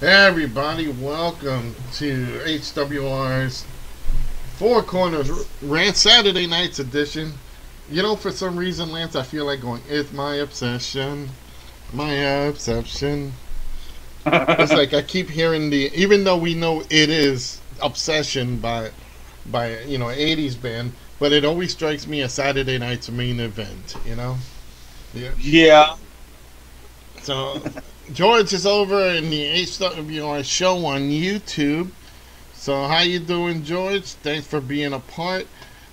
Hey everybody, welcome to HWR's Four Corners Rant Saturday Nights edition. You know, for some reason, Lance, I feel like going, it's my obsession. My obsession. It's like I keep hearing even though we know it is Obsession by 80s band, but it always strikes me as Saturday night's main event, you know? Yeah. Yeah. So, George is over in the HWR show on YouTube. So, how you doing, George? Thanks for being a part.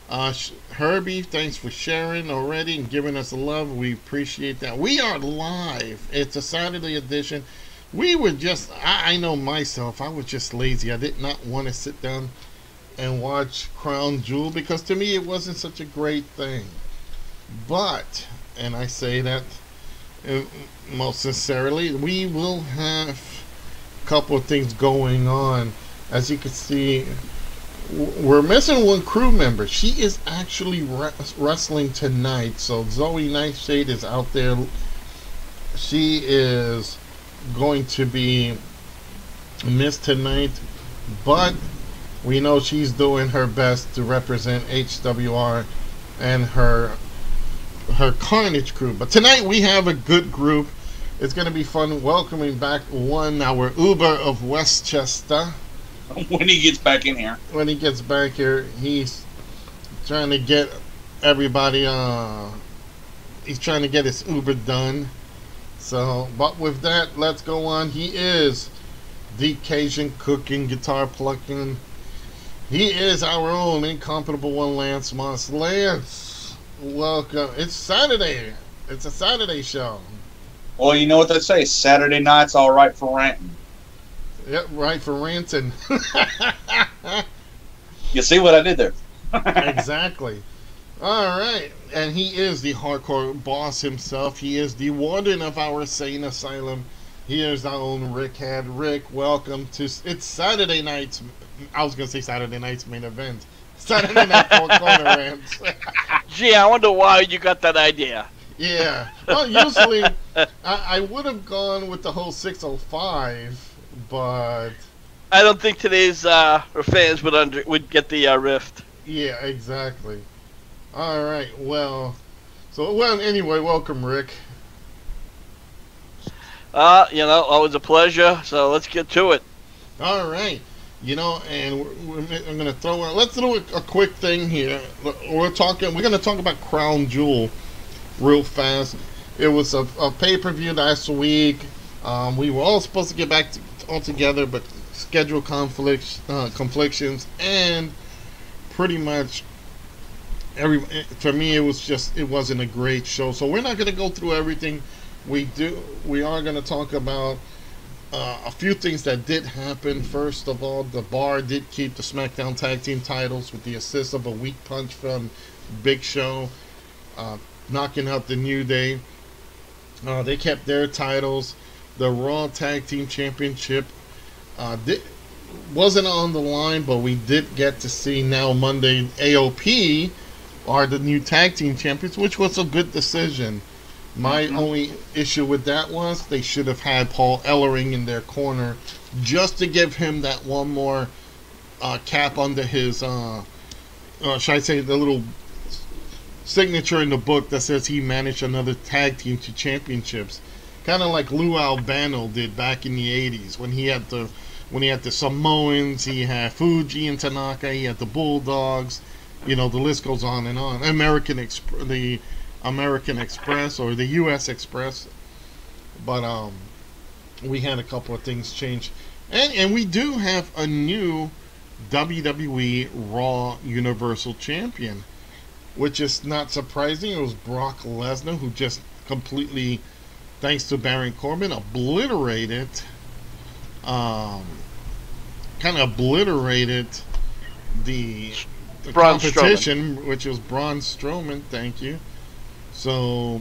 Herbie, thanks for sharing already and giving us a love. We appreciate that. We are live. It's a Saturday edition. We were just, I know myself, I was just lazy. I did not want to sit down and watch Crown Jewel because to me it wasn't such a great thing. But, and I say that most sincerely, we will have a couple of things going on. As you can see, we're missing one crew member. She is actually wrestling tonight. So Zoe Nightshade is out there. She is going to be missed tonight, but we know she's doing her best to represent HWR and her Carnage crew. But tonight we have a good group. It's going to be fun welcoming back our Uber of Westchester. When he gets back in here. When he gets back here, he's trying to get everybody, he's trying to get his Uber done. So, but with that, let's go on. He is the Cajun cooking, guitar plucking. He is our own incomparable one, Lance Moss. Lance, welcome. It's Saturday. It's a Saturday show. Well, you know what they say. Saturday night's all right for ranting. Yep, right for ranting. You see what I did there? Exactly. All right. And he is the hardcore boss himself. He is the warden of our sane asylum. He is our own Rick Head. Rick, welcome to... It's Saturday night's... I was going to say Saturday night's main event. Saturday night Four Corner Rants. Gee, I wonder why you got that idea. Yeah. Well, usually I would have gone with the whole 605, but... I don't think today's fans would get the rift. Yeah, exactly. All right, well, anyway, welcome, Rick. Always a pleasure. So let's get to it. All right, and I'm gonna let's do a quick thing here. We're gonna talk about Crown Jewel real fast. It was a pay-per-view last week. We were all supposed to get back all together, but schedule conflictions, and pretty much. For me, it wasn't a great show. So we're not going to go through everything. We are going to talk about a few things that did happen. First of all, the Bar did keep the SmackDown Tag Team titles with the assist of a weak punch from Big Show, knocking out the New Day. They kept their titles. The Raw Tag Team Championship wasn't on the line, but we did get to see now Monday AOP are the new tag team champions, which was a good decision. My only issue with that was they should have had Paul Ellering in their corner just to give him that one more cap under his, should I say, the little signature in the book that says he managed another tag team to championships. Kind of like Lou Albano did back in the 80s when he had the Samoans, he had Fuji and Tanaka, he had the Bulldogs. The list goes on and on. The American Express or the U.S. Express. But we had a couple of things change. And we do have a new WWE Raw Universal Champion, which is not surprising. It was Brock Lesnar, who just completely, thanks to Baron Corbin, obliterated the competition, Strowman. which was Braun Strowman. Thank you. So,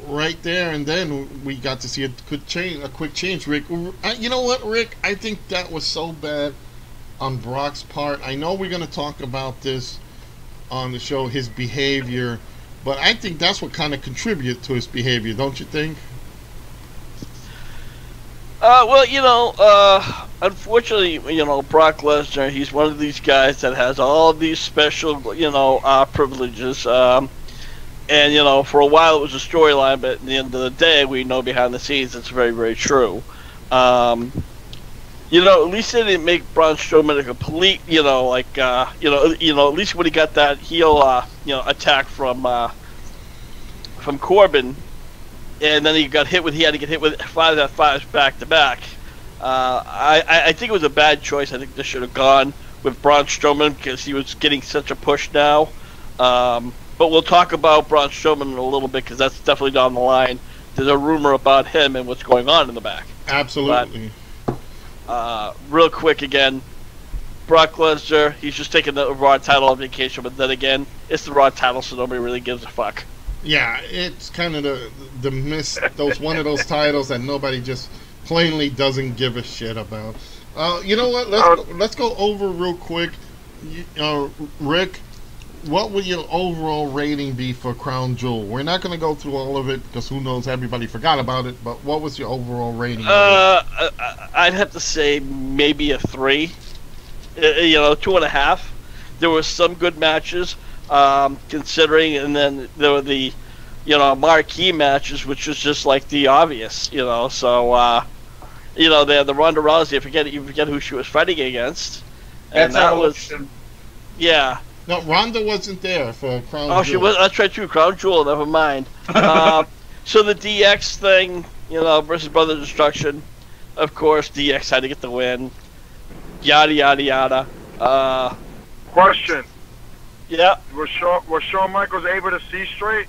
right there, and then we got to see a quick change. Rick, you know what, Rick? I think that was so bad on Brock's part. I know we're going to talk about this on the show, his behavior, but I think that's what kind of contributed to his behavior, don't you think? Well, unfortunately, Brock Lesnar, he's one of these guys that has all these special, privileges. And, for a while it was a storyline, but at the end of the day, we know behind the scenes it's very, very true. At least they didn't make Braun Strowman a complete, at least when he got that heel, attack from Corbin, and then he had to get hit with 5F5s back to back. I think it was a bad choice. I think this should have gone with Braun Strowman because he was getting such a push now. But we'll talk about Braun Strowman in a little bit because that's definitely down the line. There's a rumor about him and what's going on in the back. Absolutely. But, real quick again, Brock Lesnar, he's just taking the Raw title on vacation, but then again, it's the Raw title, so nobody really gives a fuck. Yeah, it's kind of one of those titles that nobody just plainly doesn't give a shit about. You know what? Let's go over real quick. Rick, what would your overall rating be for Crown Jewel? We're not going to go through all of it because who knows, everybody forgot about it. But what was your overall rating? I'd have to say maybe a 3. 2.5. There were some good matches, considering, and then there were the, marquee matches, which was just like the obvious, So, they had the Ronda Rousey. You forget who she was fighting against, and that was, yeah. No, Ronda wasn't there for Crown Jewel. Oh, she was. That's right, too. Crown Jewel. Never mind. So the DX thing, versus Brother Destruction. Of course, DX had to get the win. Yada yada yada. Question. Yeah. Was Shawn Michaels able to see straight?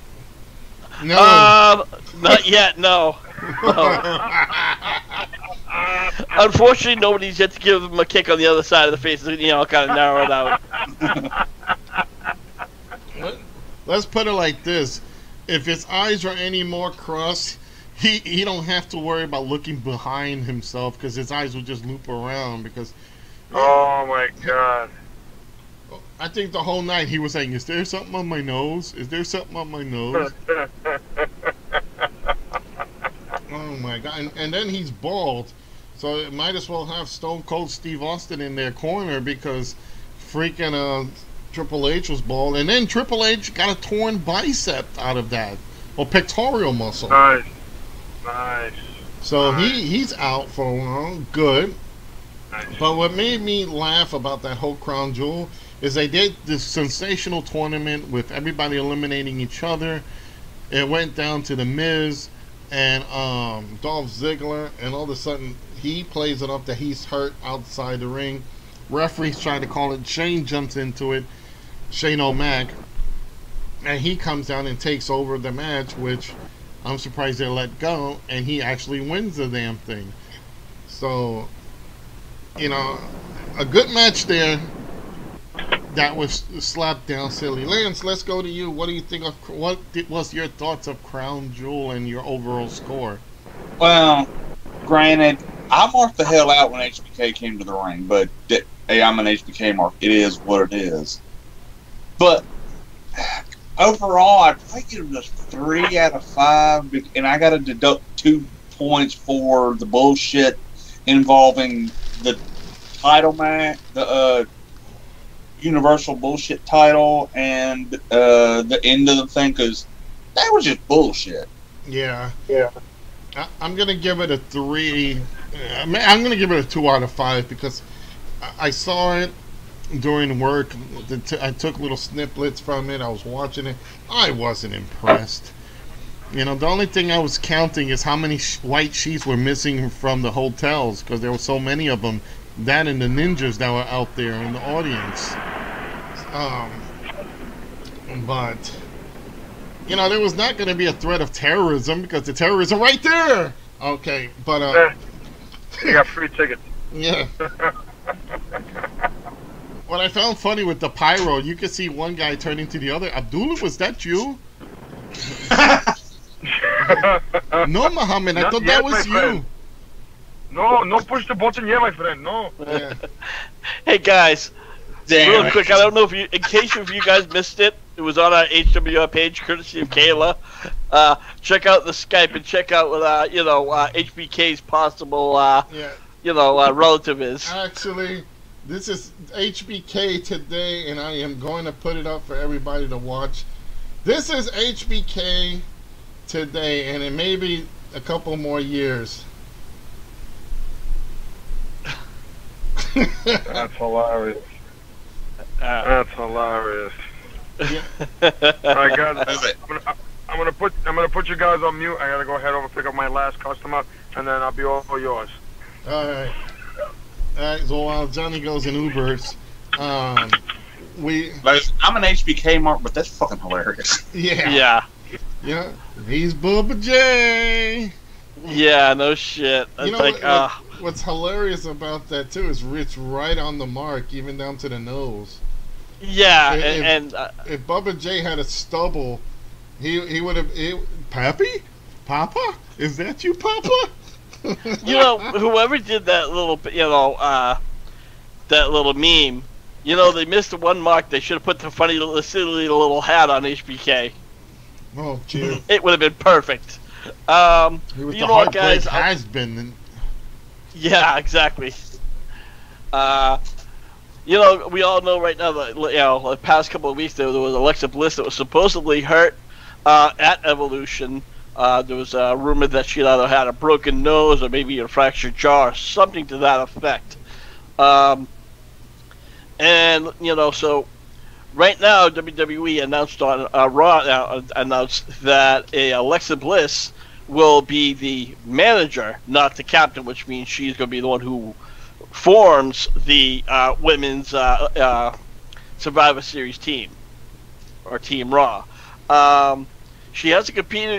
No. Not yet. No. Unfortunately, nobody's yet to give him a kick on the other side of the face. Kind of narrow it out. Let's put it like this: if his eyes are any more crossed, he don't have to worry about looking behind himself because his eyes will just loop around. Because oh my god! I think the whole night he was saying, "Is there something on my nose? Is there something on my nose?" Oh my god! And then he's bald, so it might as well have Stone Cold Steve Austin in their corner because freaking Triple H was bald, and then Triple H got a torn bicep out of that, or pectoral muscle. Nice. So he's out for a while. Good. Nice. But what made me laugh about that whole Crown Jewel is they did this sensational tournament with everybody eliminating each other. It went down to The Miz and Dolph Ziggler, and all of a sudden he plays it up that he's hurt outside the ring. Referee's trying to call it. Shane jumps into it. Shane O'Mac. And he comes down and takes over the match, which I'm surprised they let go, and he actually wins the damn thing. So, a good match there that was slapped down silly. Lance, let's go to you. What do you think of, was your thoughts of Crown Jewel and your overall score? Well, granted, I marked the hell out when HBK came to the ring, but hey, I'm an HBK mark. It is what it is. But overall, I'd probably give it a 3 out of 5, and I got to deduct 2 points for the bullshit involving the title match, the Universal bullshit title, and the end of the thing, because that was just bullshit. Yeah. I'm gonna give it a 3. I'm gonna give it a 2 out of 5 because I saw it during work. I took little snippets from it. I was watching it. I wasn't impressed. The only thing I was counting is how many white sheets were missing from the hotels because there were so many of them. That and the ninjas that were out there in the audience. But there was not going to be a threat of terrorism because the terrorists are right there. Okay, but you got free tickets. Yeah. What I found funny with the pyro, you could see one guy turning to the other. Abdullah, was that you? No, Muhammad, I thought that was you. No push the button yet, my friend. No. Yeah. Hey guys, Damn. real quick, I don't know if you guys missed it It was on our HWR page, courtesy of Kayla. Check out the Skype and check out what HBK's possible relative is. Actually, this is HBK today, and I am going to put it up for everybody to watch. This is HBK today, and it may be a couple more years. That's hilarious. That's hilarious. Yeah. All right, guys. I'm gonna put you guys on mute. I gotta go head over pick up my last customer, and then I'll be all yours. All right. So while Johnny goes in Ubers, I'm an HBK mark, but that's fucking hilarious. Yeah. He's Bubba J. Yeah, no shit. It's what's hilarious about that too is Rich right on the mark, even down to the nose. Yeah, if Bubba J had a stubble, he would have. Pappy, Papa, is that you, Papa? Whoever did that little, that little meme, they missed the one mark. They should have put the funny silly little hat on HBK. Oh, gee. It would have been perfect. He was the heartbreak has been. Yeah, exactly. We all know right now that the past couple of weeks there was Alexa Bliss that was supposedly hurt at Evolution. There was a rumor that she either had a broken nose or maybe a fractured jaw, or something to that effect. So right now WWE announced on Raw announced that Alexa Bliss will be the manager, not the captain, which means she's going to be the one who forms the women's Survivor Series team, or Team Raw. She hasn't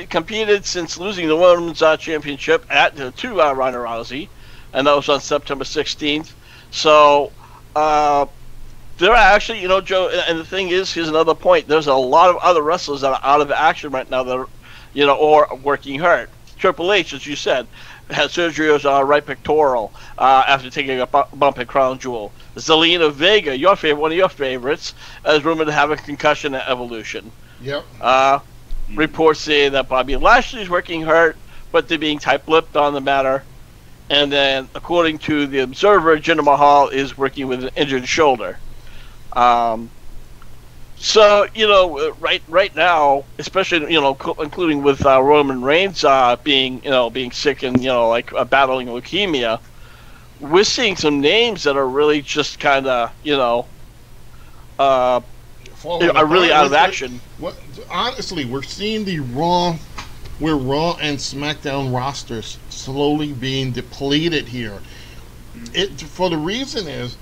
competed since losing the women's championship to Ronda Rousey, and that was on September 16th. So there are actually, Joe, and the thing is, here's another point. There's a lot of other wrestlers that are out of action right now that are, or working hurt. Triple H, as you said, had surgery on his right pectoral after taking a bump at Crown Jewel. Zelina Vega, one of your favorites, is rumored to have a concussion at Evolution. Yep. Reports say that Bobby Lashley's working hurt, but they're being tight-lipped on the matter. And then, according to the Observer, Jinder Mahal is working with an injured shoulder. So, right now, especially, including with Roman Reigns being sick and, battling leukemia, we're seeing some names that are really just kind of, are really out of action. Honestly, we're seeing the Raw and SmackDown rosters slowly being depleted here. For the reason is,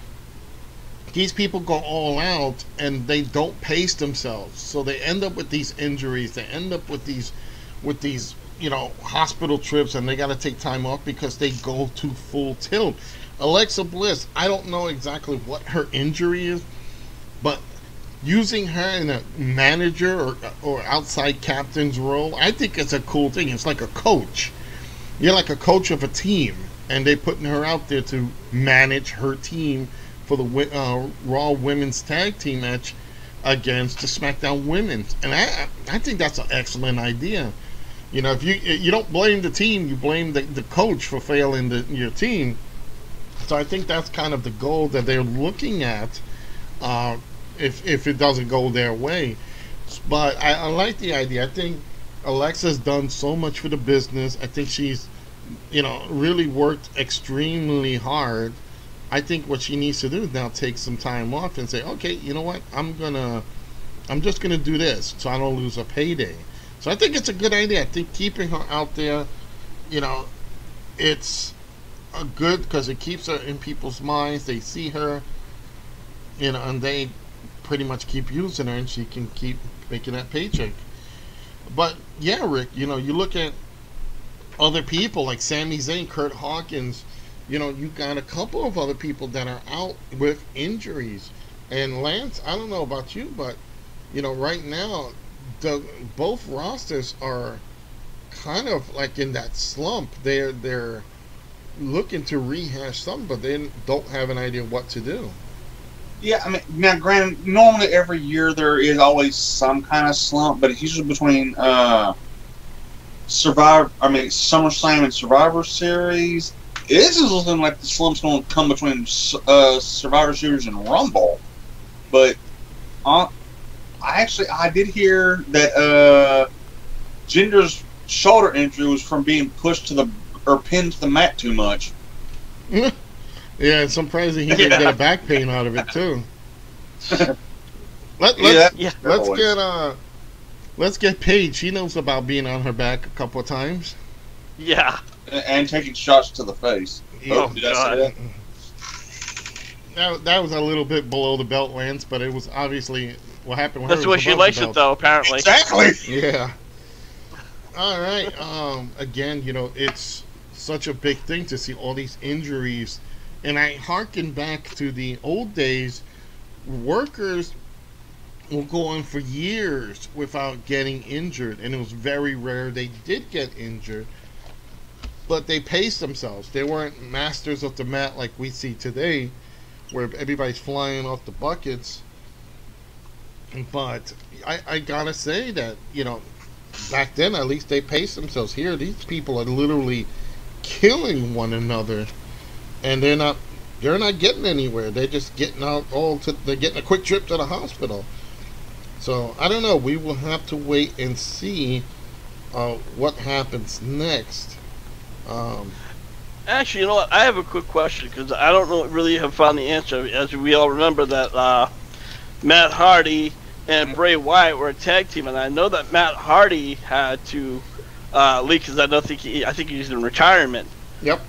these people go all out and they don't pace themselves, so they end up with these injuries. They end up with these hospital trips, and they got to take time off because they go to full tilt. Alexa Bliss, I don't know exactly what her injury is, but using her in a manager or outside captain's role, I think it's a cool thing. It's like a coach. You're like a coach of a team, and they're putting her out there to manage her team for the Raw Women's Tag Team match against the SmackDown Women's, and I think that's an excellent idea. If you don't blame the team, you blame the coach for failing your team. So I think that's kind of the goal that they're looking at. If it doesn't go their way, but I like the idea. I think Alexa's done so much for the business. I think she's, really worked extremely hard. I think what she needs to do is now take some time off and say, okay, you know what, I'm just gonna do this so I don't lose a payday. So I think it's a good idea. I think keeping her out there, it's a good, because it keeps her in people's minds. They see her, and they pretty much keep using her, and she can keep making that paycheck. But yeah, Rick, you look at other people like Sami Zayn, Kurt Hawkins. You got a couple of other people that are out with injuries. And Lance, I don't know about you, but right now both rosters are kind of like in that slump. They're looking to rehash something, but they don't have an idea what to do. Yeah, I mean, now granted, normally every year there is always some kind of slump, but it's usually between SummerSlam and Survivor Series. This is looking like the slump's going to come between Survivor Series and Rumble. But I did hear that Jinder's shoulder injury was from being pushed or pinned to the mat too much. Yeah, it's surprising he didn't get a back pain out of it too. Let's get Paige. She knows about being on her back a couple of times. Yeah. And taking shots to the face. Yeah. Oh, did I say that? That was a little bit below the belt, Lance, but it was obviously what happened with her. That's the way she likes it, though, apparently. Exactly. Yeah. All right. Again, it's such a big thing to see all these injuries. And I harken back to the old days. Workers will go on for years without getting injured, and it was very rare they did get injured. But they paced themselves. They weren't masters of the mat like we see today, where everybody's flying off the buckets. But I gotta say that, back then at least they paced themselves. Here, these people are literally killing one another, and they're not getting anywhere. They're just getting they're getting a quick trip to the hospital. So I don't know. We will have to wait and see what happens next. Actually, you know what? I have a quick question because I don't really have found the answer. As we all remember that Matt Hardy and Bray Wyatt were a tag team, and I know that Matt Hardy had to leave because I think he's in retirement. Yep.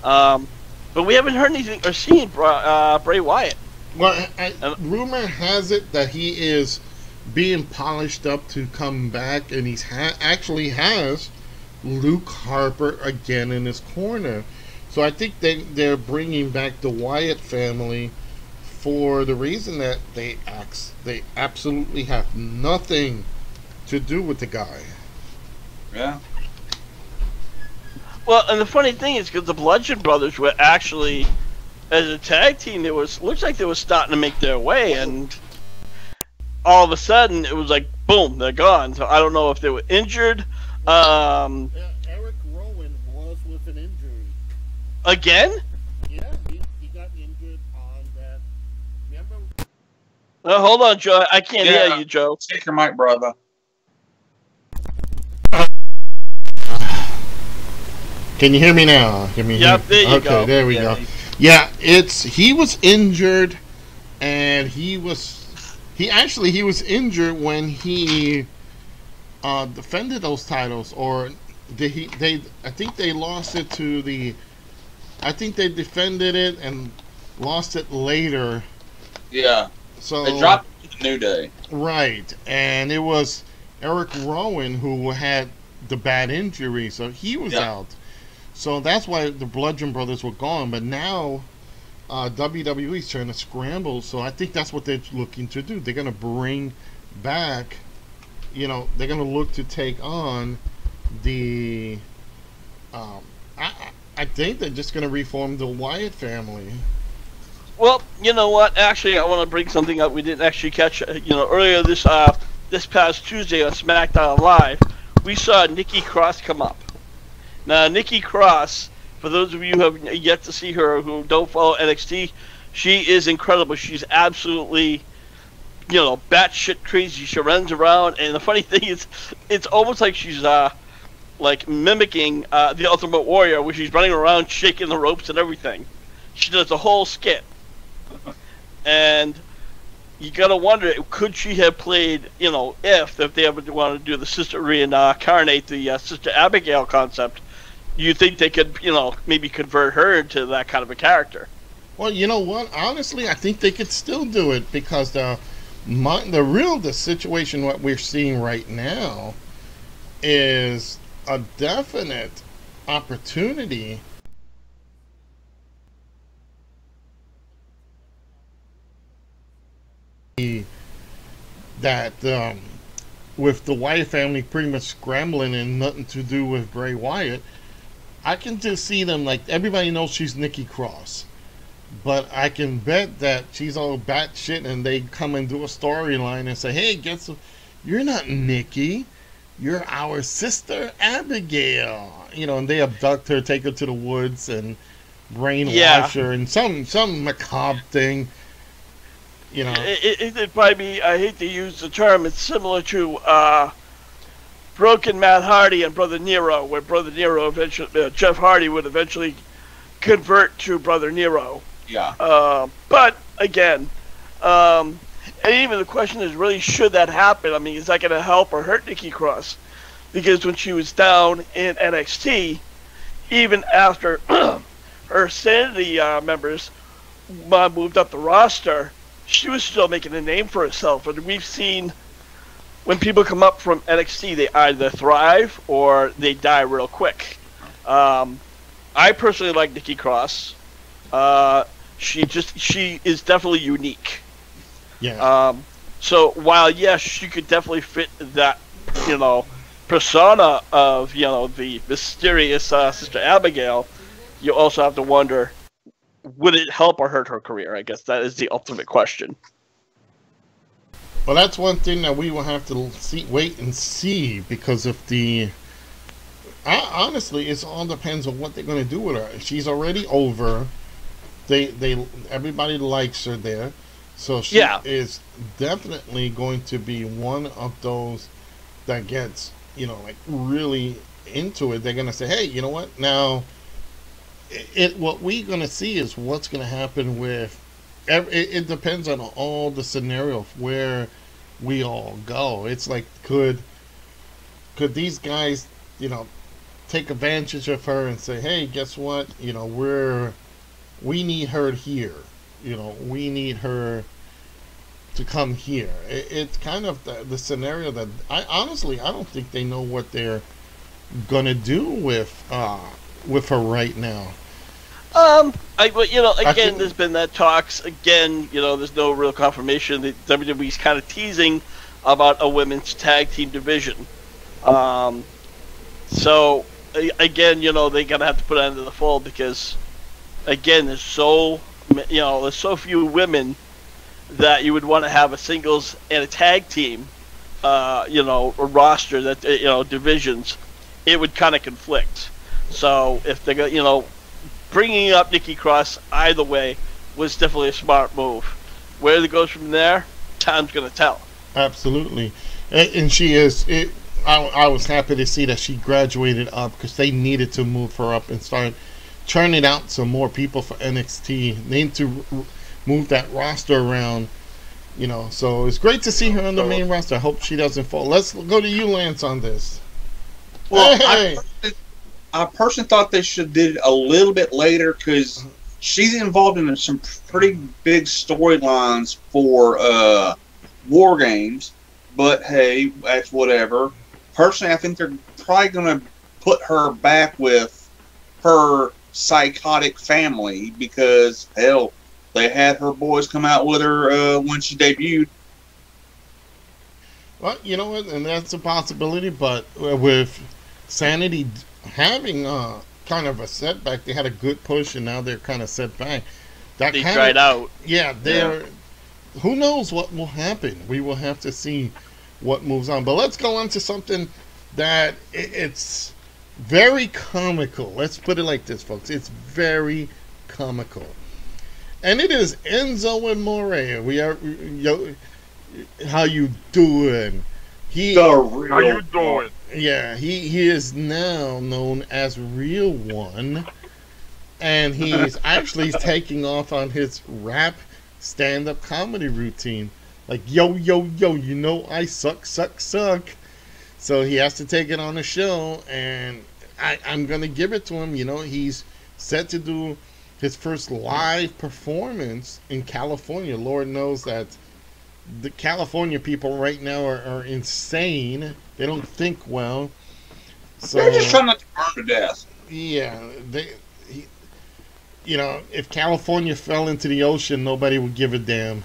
But we haven't heard anything or seen Bray Wyatt. Well, rumor has it that he is being polished up to come back, and he's actually has Luke Harper again in his corner. So I think they're bringing back the Wyatt family for the reason that they absolutely have nothing to do with the guy. Yeah. Well, and the funny thing is, because the Bludgeon Brothers were actually, as a tag team, looks like they were starting to make their way, and all of a sudden it was like, boom, they're gone. So I don't know if they were injured. Eric Rowan was with an injury. Again? Yeah, he got injured on that. Remember? Hold on, Joe. I can't hear you, Joe. Take your mic, brother. Can you hear me now? Yep, there you go. Okay, there we go. Yeah, he was injured, and he was injured when he defended those titles, or I think they lost it to I think they defended it and lost it later. Yeah. So they dropped it to the New Day. Right, and it was Eric Rowan who had the bad injury, so he was out. So that's why the Bludgeon Brothers were gone. But now WWE's trying to scramble. So I think that's what they're looking to do. They're going to bring back, they're going to look to take on the, I think they're just going to reform the Wyatt family. Well, you know what? Actually, I want to bring something up we didn't actually catch. Earlier this past Tuesday on SmackDown Live, we saw Nikki Cross come up. Now, Nikki Cross, for those of you who have yet to see her, who don't follow NXT, she is incredible. She's absolutely, batshit crazy. She runs around, and the funny thing is, it's almost like she's like mimicking the Ultimate Warrior, where she's running around shaking the ropes and everything. She does a whole skit, and you gotta wonder, could she have played, if they ever wanted to do the Sister reincarnate the Sister Abigail concept? You think they could, maybe convert her into that kind of a character? Well, you know what? Honestly, I think they could still do it because the situation what we're seeing right now is a definite opportunity that with the Wyatt family pretty much scrambling and nothing to do with Bray Wyatt, I can just see them, like, everybody knows she's Nikki Cross. But I can bet that she's all batshit, and they come and do a storyline and say, "Hey, you're not Nikki, you're our sister Abigail." You know, and they abduct her, take her to the woods, and brainwash her, and some macabre thing. You know, it'd probably be. I hate to use the term. It's similar to Broken Matt Hardy and Brother Nero, where Brother Nero eventually, Jeff Hardy would eventually convert to Brother Nero. Yeah. But again, and even the question is, really, should that happen? I mean, is that going to help or hurt Nikki Cross? Because when she was down in NXT, even after her Sanity members moved up the roster, she was still making a name for herself. And we've seen when people come up from NXT, they either thrive or they die real quick. I personally like Nikki Cross. She is definitely unique. yeah. So while yes, she could definitely fit that, persona of the mysterious Sister Abigail, you also have to wonder, would it help or hurt her career? I guess that is the ultimate question. Well, that's one thing that we will have to wait and see, because of honestly, it all depends on what they're going to do with her. She's already over. Everybody likes her there, so she is definitely going to be one of those that gets like really into it. They're going to say, "Hey, you know what? Now, what we're going to see is what's going to happen with." It depends on all the scenario of where we all go. It's like, could these guys, take advantage of her and say, "Hey, guess what? We need her here. We need her to come here." It's kind of the scenario that I don't think they know what they're gonna do with her right now. Again, there's been that talks. Again, there's no real confirmation that WWE's kind of teasing about a women's tag team division. So again, they're gonna have to put it into the fold, because again, there's so few women that you would want to have a singles and a tag team, a roster that divisions. It would kind of conflict. So if they're bringing up Nikki Cross either way was definitely a smart move. Where it goes from there, time's going to tell. Absolutely. And she is. I was happy to see that she graduated up, because they needed to move her up and start churning out some more people for NXT. They need to move that roster around. So it's great to see her on the main roster. I hope she doesn't fall. Let's go to you, Lance, on this. Well, hey. I personally thought they should did it a little bit later, because she's involved in some pretty big storylines for War Games. But hey, that's whatever. Personally, I think they're probably going to put her back with her psychotic family, because hell, they had her boys come out with her when she debuted. Well, you know what, and that's a possibility. But with Sanity having kind of a setback, they had a good push, and now they're kind of set back. They tried out. Yeah, who knows what will happen? We will have to see what moves on. But let's go on to something that it's very comical. Let's put it like this, folks. It's very comical. And it is Enzo and Morea. How you doing? How you doing? Yeah, he is now known as Real One. And he's actually taking off on his rap stand-up comedy routine. Like, yo, I suck. So he has to take it on the show, and I'm going to give it to him. He's set to do his first live performance in California. Lord knows that the California people right now are insane. They don't think well. So they're just trying not to burn to death. Yeah, if California fell into the ocean, nobody would give a damn.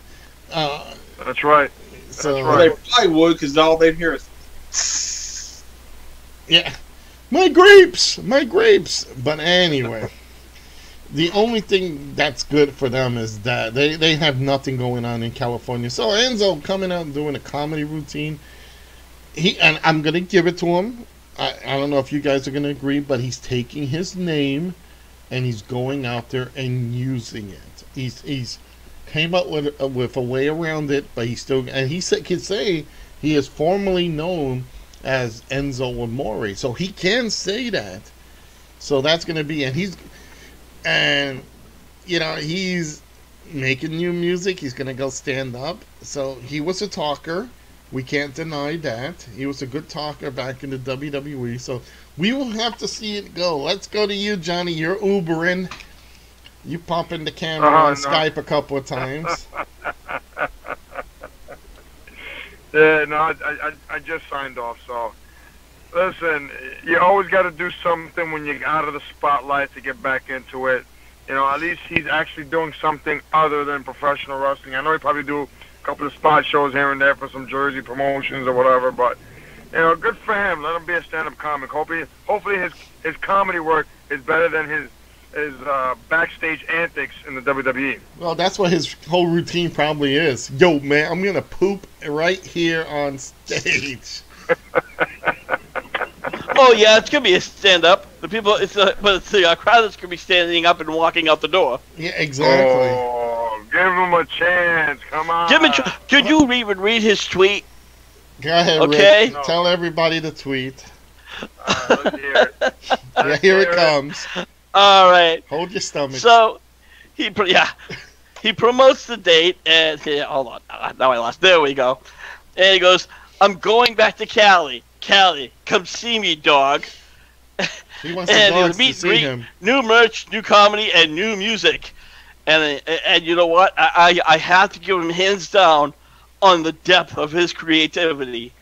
That's right. So they probably would, because all they'd hear is, yeah, my grapes. But anyway, The only thing that's good for them is that they have nothing going on in California. So Enzo coming out and doing a comedy routine, and I'm gonna give it to him. I don't know if you guys are gonna agree, but he's taking his name and he's going out there and using it. He's came up with a way around it, but he still, and he can say he is formally known as Enzo Amore, so he can say that. So that's gonna be, and he's making new music. He's gonna go stand up. So he was a talker. We can't deny that. He was a good talker back in the WWE. So we will have to see it go. Let's go to you, Johnny. You're Ubering. You pop in the camera on Skype a couple of times. Yeah, no, I just signed off. So listen, you always got to do something when you're out of the spotlight to get back into it. At least he's actually doing something other than professional wrestling. I know he probably do a couple of spot shows here and there for some Jersey promotions or whatever, but good for him. Let him be a stand-up comic. Hopefully his comedy work is better than his backstage antics in the WWE. Well, that's what his whole routine probably is. Yo, man, I'm gonna poop right here on stage. Oh yeah, it's gonna be a stand-up. The people, but it's the crowd that's gonna be standing up and walking out the door. Yeah, exactly. Oh, give him a chance. Come on. Could you even read his tweet? Go ahead, okay. Rick. No. Tell everybody to tweet. Let's hear it. Yeah, here it comes. All right. Hold your stomach. So, he promotes the date, and hold on. Now I lost. There we go. And he goes, "I'm going back to Cali. Cali, come see me, dog." He wants the dogs to see him. New merch, new comedy, and new music. And you know what? I have to give him hands down on the depth of his creativity.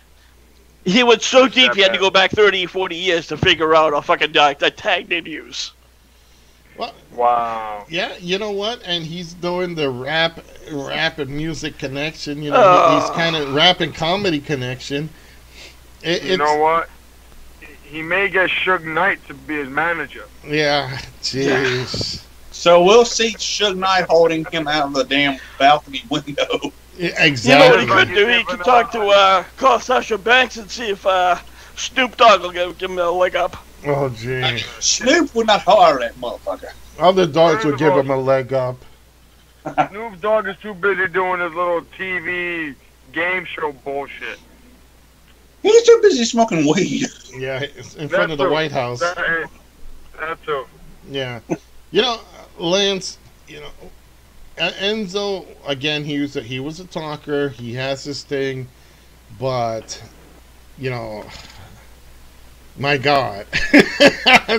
He went so deep, he had to go back 30, 40 years to figure out a fucking tag name use. Well, wow. Yeah, you know what? And he's doing the rap and music connection. He's kind of rap and comedy connection. You know what? He may get Suge Knight to be his manager. Yeah, jeez. So we'll see Suge Knight holding him out of the damn balcony window. Yeah, exactly. You know what he could do? He could talk to call Sasha Banks and see if Snoop Dogg will give him a leg up. Oh, gee. Snoop would not hire that motherfucker. Other dogs would give him a leg up. Snoop Dogg is too busy doing his little TV game show bullshit. He's too busy smoking weed. Yeah, in front of the White House. That too. Yeah. Lance, Enzo, again, he was a talker. He has this thing, but, my God,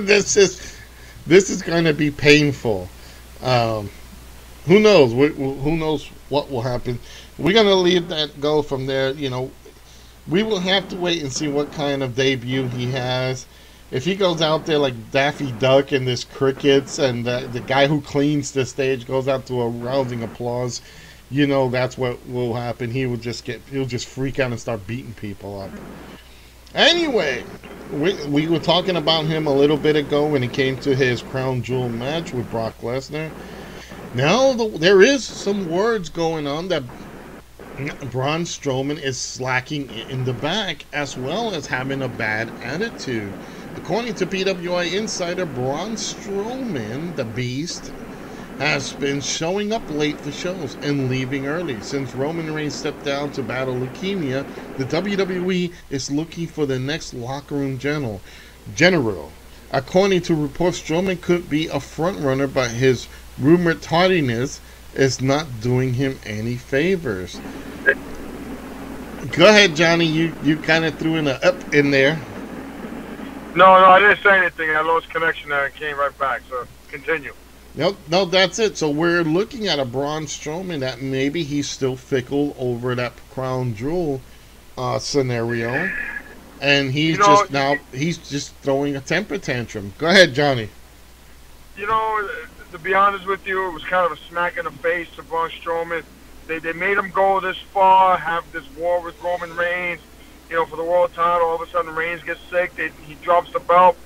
this is going to be painful. Who knows? Who knows what will happen? We're going to leave that go from there. We will have to wait and see what kind of debut he has. If he goes out there like Daffy Duck and there's crickets and the guy who cleans the stage goes out to a rousing applause, that's what will happen. He'll just freak out and start beating people up. Anyway, we were talking about him a little bit ago when it came to his crown jewel match with Brock Lesnar. Now there is some words going on that Braun Strowman is slacking in the back as well as having a bad attitude. According to PWI Insider, Braun Strowman, the Beast, has been showing up late for shows and leaving early. Since Roman Reigns stepped down to battle leukemia, the WWE is looking for the next locker room general. According to reports, Strowman could be a front-runner, but his rumored tardiness is not doing him any favors. Go ahead, Johnny. You kind of threw in a up in there. No, I didn't say anything. I lost connection there and came right back. So continue. No, that's it. So we're looking at a Braun Strowman that maybe he's still fickle over that crown jewel scenario, and he's just throwing a temper tantrum. Go ahead, Johnny. To be honest with you, it was kind of a smack in the face to Braun Strowman. They made him go this far, have this war with Roman Reigns, for the world title. All of a sudden, Reigns gets sick. He drops the belt,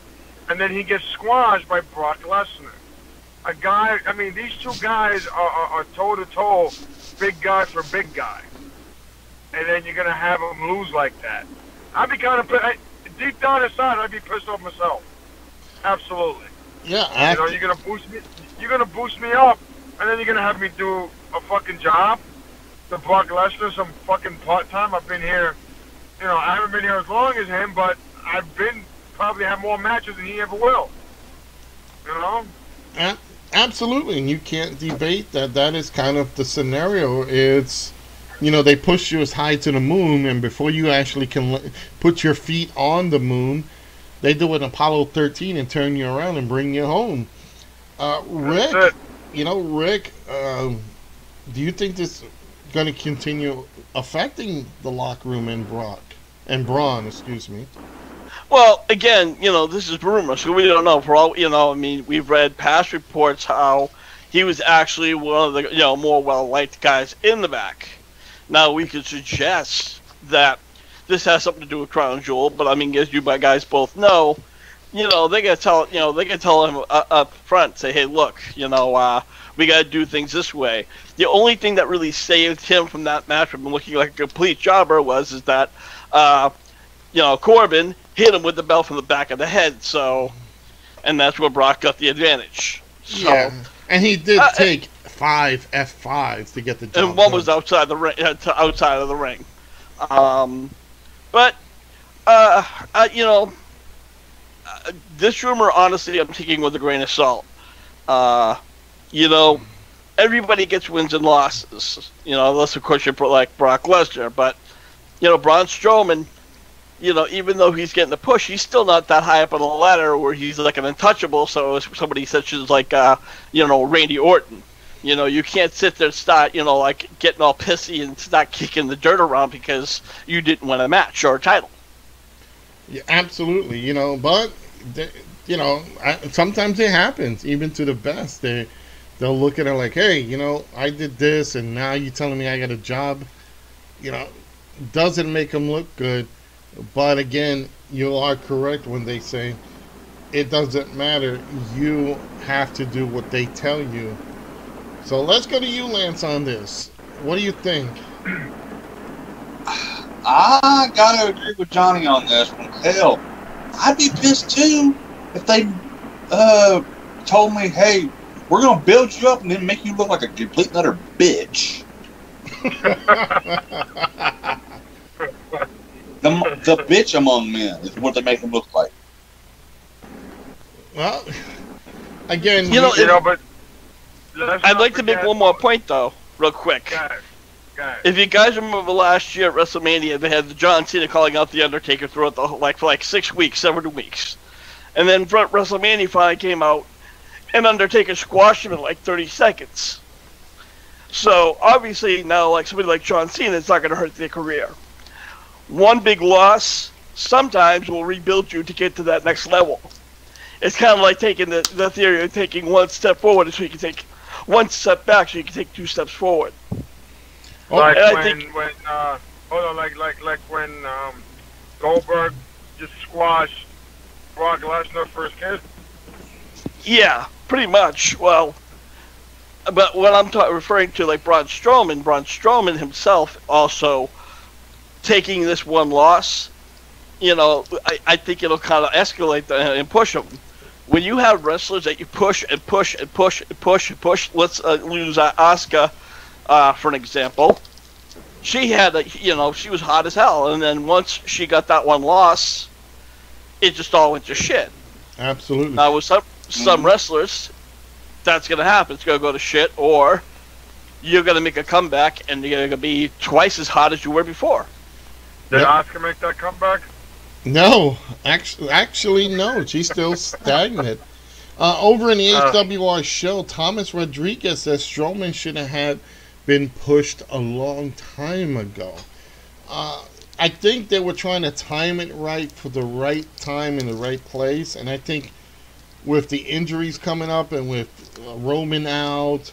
and then he gets squashed by Brock Lesnar. a guy. I mean, these two guys are toe to toe, big guy for big guy, and then you're gonna have them lose like that. I'd be kind of deep down inside, I'd be pissed off myself. Absolutely. Yeah, You know, you're gonna boost me. You're gonna boost me up, and then you're gonna have me do a fucking job. The Brock Lesnar, some fucking part time. I've been here. You know, I haven't been here as long as him, but I've been probably have more matches than he ever will. You know. absolutely, and you can't debate that. That is kind of the scenario. It's, you know, they push you as high to the moon, and before you actually can put your feet on the moon, they do an Apollo 13 and turn you around and bring you home. Rick, Rick, do you think this is going to continue affecting the locker room and Braun, excuse me? Well, again, this is rumors, so we don't know. For all, I mean, we've read past reports how he was actually one of the, more well-liked guys in the back. Now, we could suggest that this has something to do with Crown Jewel, but I mean, as you guys both know, they gotta tell, they can tell him up front, say, hey, look, we gotta do things this way. The only thing that really saved him from that match from looking like a complete jobber is that, Corbin hit him with the belt from the back of the head, and that's where Brock got the advantage. So, yeah, and he did take 5 F5s to get the job and one done. was outside the ring, outside of the ring. This rumor, honestly, I'm taking with a grain of salt. Everybody gets wins and losses, unless, of course, you're like Brock Lesnar. But, Braun Strowman, even though he's getting the push, he's still not that high up on the ladder where he's like an untouchable. So somebody such as like, Randy Orton. You can't sit there and start, like getting all pissy and start kicking the dirt around because you didn't win a match or a title. Yeah, absolutely. But sometimes it happens, even to the best. They'll look at it like, hey, I did this, and now you're telling me I got a job. Doesn't make them look good. But again, you are correct when they say it doesn't matter. You have to do what they tell you. So let's go to you, Lance, on this. What do you think? I gotta agree with Johnny on this one. Hell, I'd be pissed too if they told me, hey, we're gonna build you up and then make you look like a complete and utter bitch. The bitch among men is what they make him look like. Well, again, but I'd like to make one more point, though, real quick. If you guys remember last year at WrestleMania, they had John Cena calling out The Undertaker throughout for like 6 weeks, 7 weeks. And then WrestleMania finally came out, and Undertaker squashed him in like 30 seconds. So, obviously, now, like somebody like John Cena, it's not going to hurt their career. One big loss sometimes will rebuild you to get to that next level. It's kind of like taking the theory of taking one step forward so you can take one step back so you can take 2 steps forward. Like when Goldberg just squashed Brock Lesnar first kiss. Yeah, pretty much. Well, but what I'm referring to, like Braun Strowman himself also taking this one loss, I think it'll kind of escalate and push him. When you have wrestlers that you push and push and push and push and push, let's use Asuka for an example. She had, she was hot as hell, and then once she got that one loss, it just all went to shit. Absolutely. Now with some wrestlers, that's gonna happen. It's gonna go to shit, or you're gonna make a comeback and you're gonna be twice as hot as you were before. Did Asuka make that comeback? No, actually no. She's still stagnant. Over in the HWR show, Thomas Rodriguez says Strowman should have been pushed a long time ago. I think they were trying to time it right for the right time in the right place, and I think with the injuries coming up and with Roman out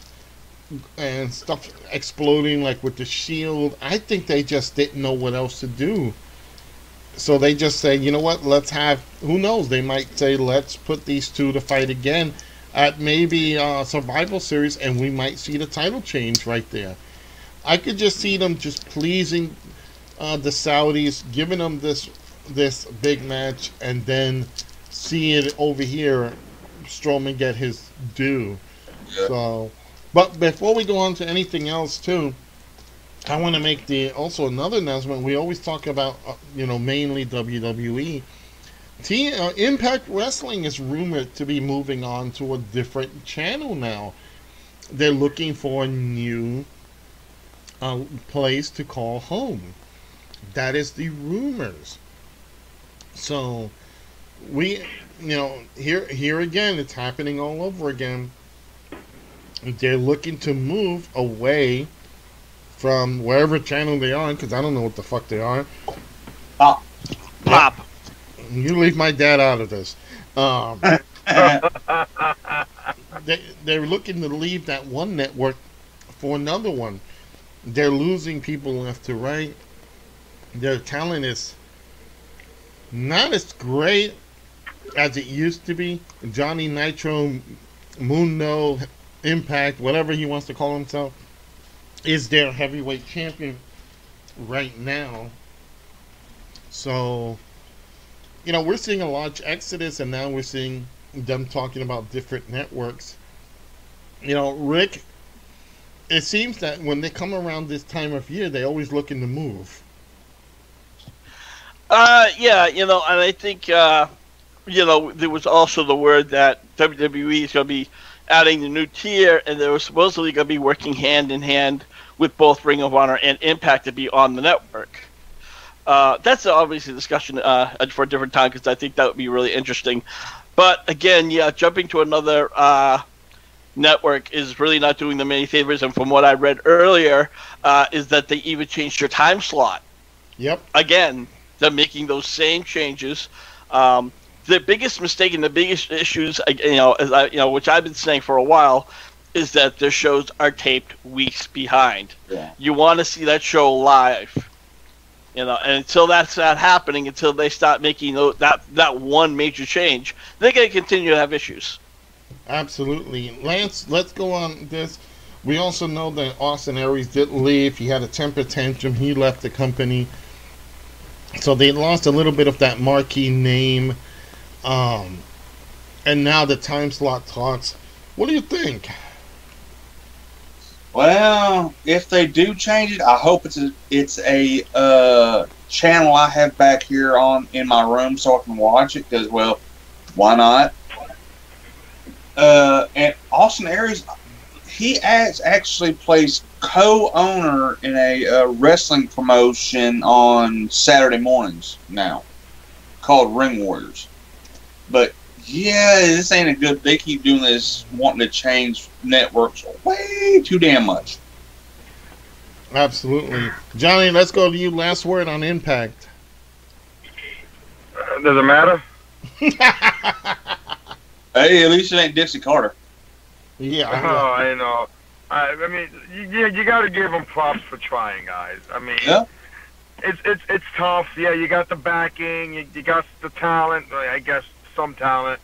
and stuff exploding like with the Shield, I think they just didn't know what else to do. So they just say, you know what, let's have, who knows, they might say, let's put these two to fight again at maybe Survival Series, and we might see the title change right there. I could just see them just pleasing the Saudis, giving them this big match, and then see it over here, Strowman get his due. Yeah. So, but before we go on to anything else, too, I want to make also another announcement. We always talk about, mainly WWE. Impact Wrestling is rumored to be moving on to a different channel now. They're looking for a new place to call home. That is the rumors. So, here again, it's happening all over again. They're looking to move away from wherever channel they are, because I don't know what the fuck they are. Pop. You leave my dad out of this. They're looking to leave that one network for another one. They're losing people left to right. Their talent is not as great as it used to be. Johnny Nitro, Mundo, Impact, whatever he wants to call himself, is their heavyweight champion right now. So, we're seeing a large exodus, and now we're seeing them talking about different networks. Rick, it seems that when they come around this time of year, they always looking to move. Yeah, and I think, there was also the word that WWE is going to be adding the new tier, and they were supposedly going to be working hand in hand with both Ring of Honor and Impact to be on the network. That's obviously a discussion for a different time, because I think that would be really interesting. But again, jumping to another network is really not doing them any favors. And from what I read earlier, is that they even changed their time slot. Yep. Again, they're making those same changes. The biggest mistake and the biggest issues, which I've been saying for a while, is that their shows are taped weeks behind. Yeah. You want to see that show live. And until that's not happening, until they start making that one major change, they're going to continue to have issues. Absolutely. Lance, let's go on this. We also know that Austin Aries did leave. He had a temper tantrum. He left the company. So they lost a little bit of that marquee name. And now the time slot talks. What do you think? Well, if they do change it, I hope it's a channel I have back here in my room so I can watch it, because, well, why not? And Austin Aries, he actually plays co-owner in a wrestling promotion on Saturday mornings now called Ring Warriors. But yeah, this ain't a good. They keep doing this, wanting to change networks way too damn much. Absolutely. Johnny, let's go to you. Last word on Impact. Does it matter? Hey, at least it ain't Dixie Carter. Yeah. I know. I mean, you got to give them props for trying, guys. I mean, Yeah. it's tough. Yeah, you got the backing, you got the talent. I guess some talent.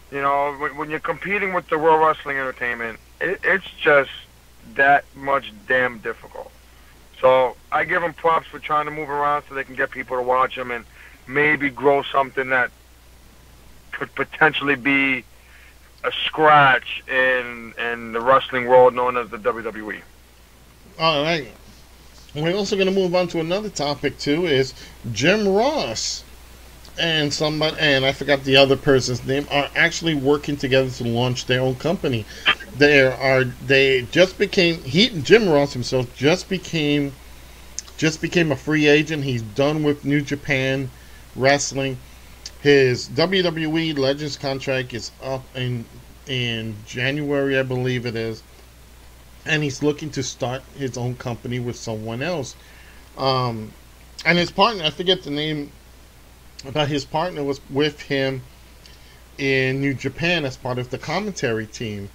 When you're competing with the World Wrestling Entertainment, it's just that much damn difficult. So I give them props for trying to move around so they can get people to watch them and maybe grow something that could potentially be a scratch in the wrestling world known as the WWE. All right. We're also going to move on to another topic too. Is Jim Ross and I forgot the other person's name, are actually working together to launch their own company. Jim Ross himself just became a free agent. He's done with New Japan Wrestling. His WWE Legends contract is up in January, I believe it is, and he's looking to start his own company with someone else. And his partner, I forget the name, but his partner was with him in New Japan as part of the commentary team.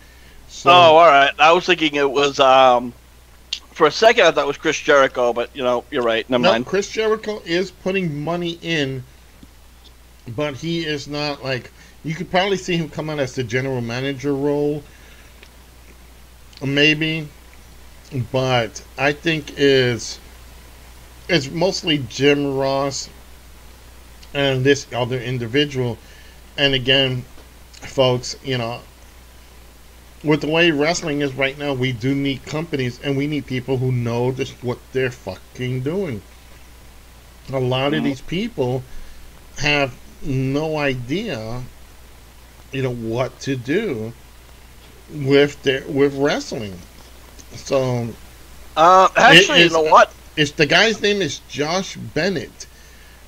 So, all right. I was thinking it was for a second I thought it was Chris Jericho, but you're right. Never mind. Chris Jericho is putting money in but he is not like, you could probably see him come out as the general manager role, maybe, but I think it's mostly Jim Ross and this other individual. And again, folks, with the way wrestling is right now, we do need companies, and we need people who know what they're fucking doing. A lot of these people have no idea, what to do with wrestling. So, actually, you know what? It's the guy's name is Josh Bennett,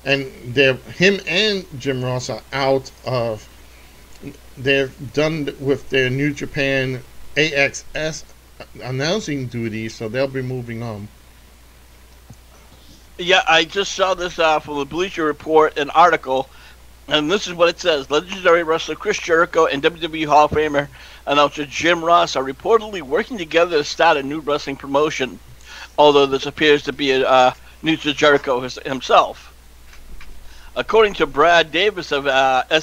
and him and Jim Ross are out of. They're done with their New Japan AXS announcing duties, so they'll be moving on. Yeah, I just saw this from the Bleacher Report, an article, and this is what it says. Legendary wrestler Chris Jericho and WWE Hall of Famer announcer Jim Ross are reportedly working together to start a new wrestling promotion, although this appears to be news to Jericho himself. According to Brad Davis of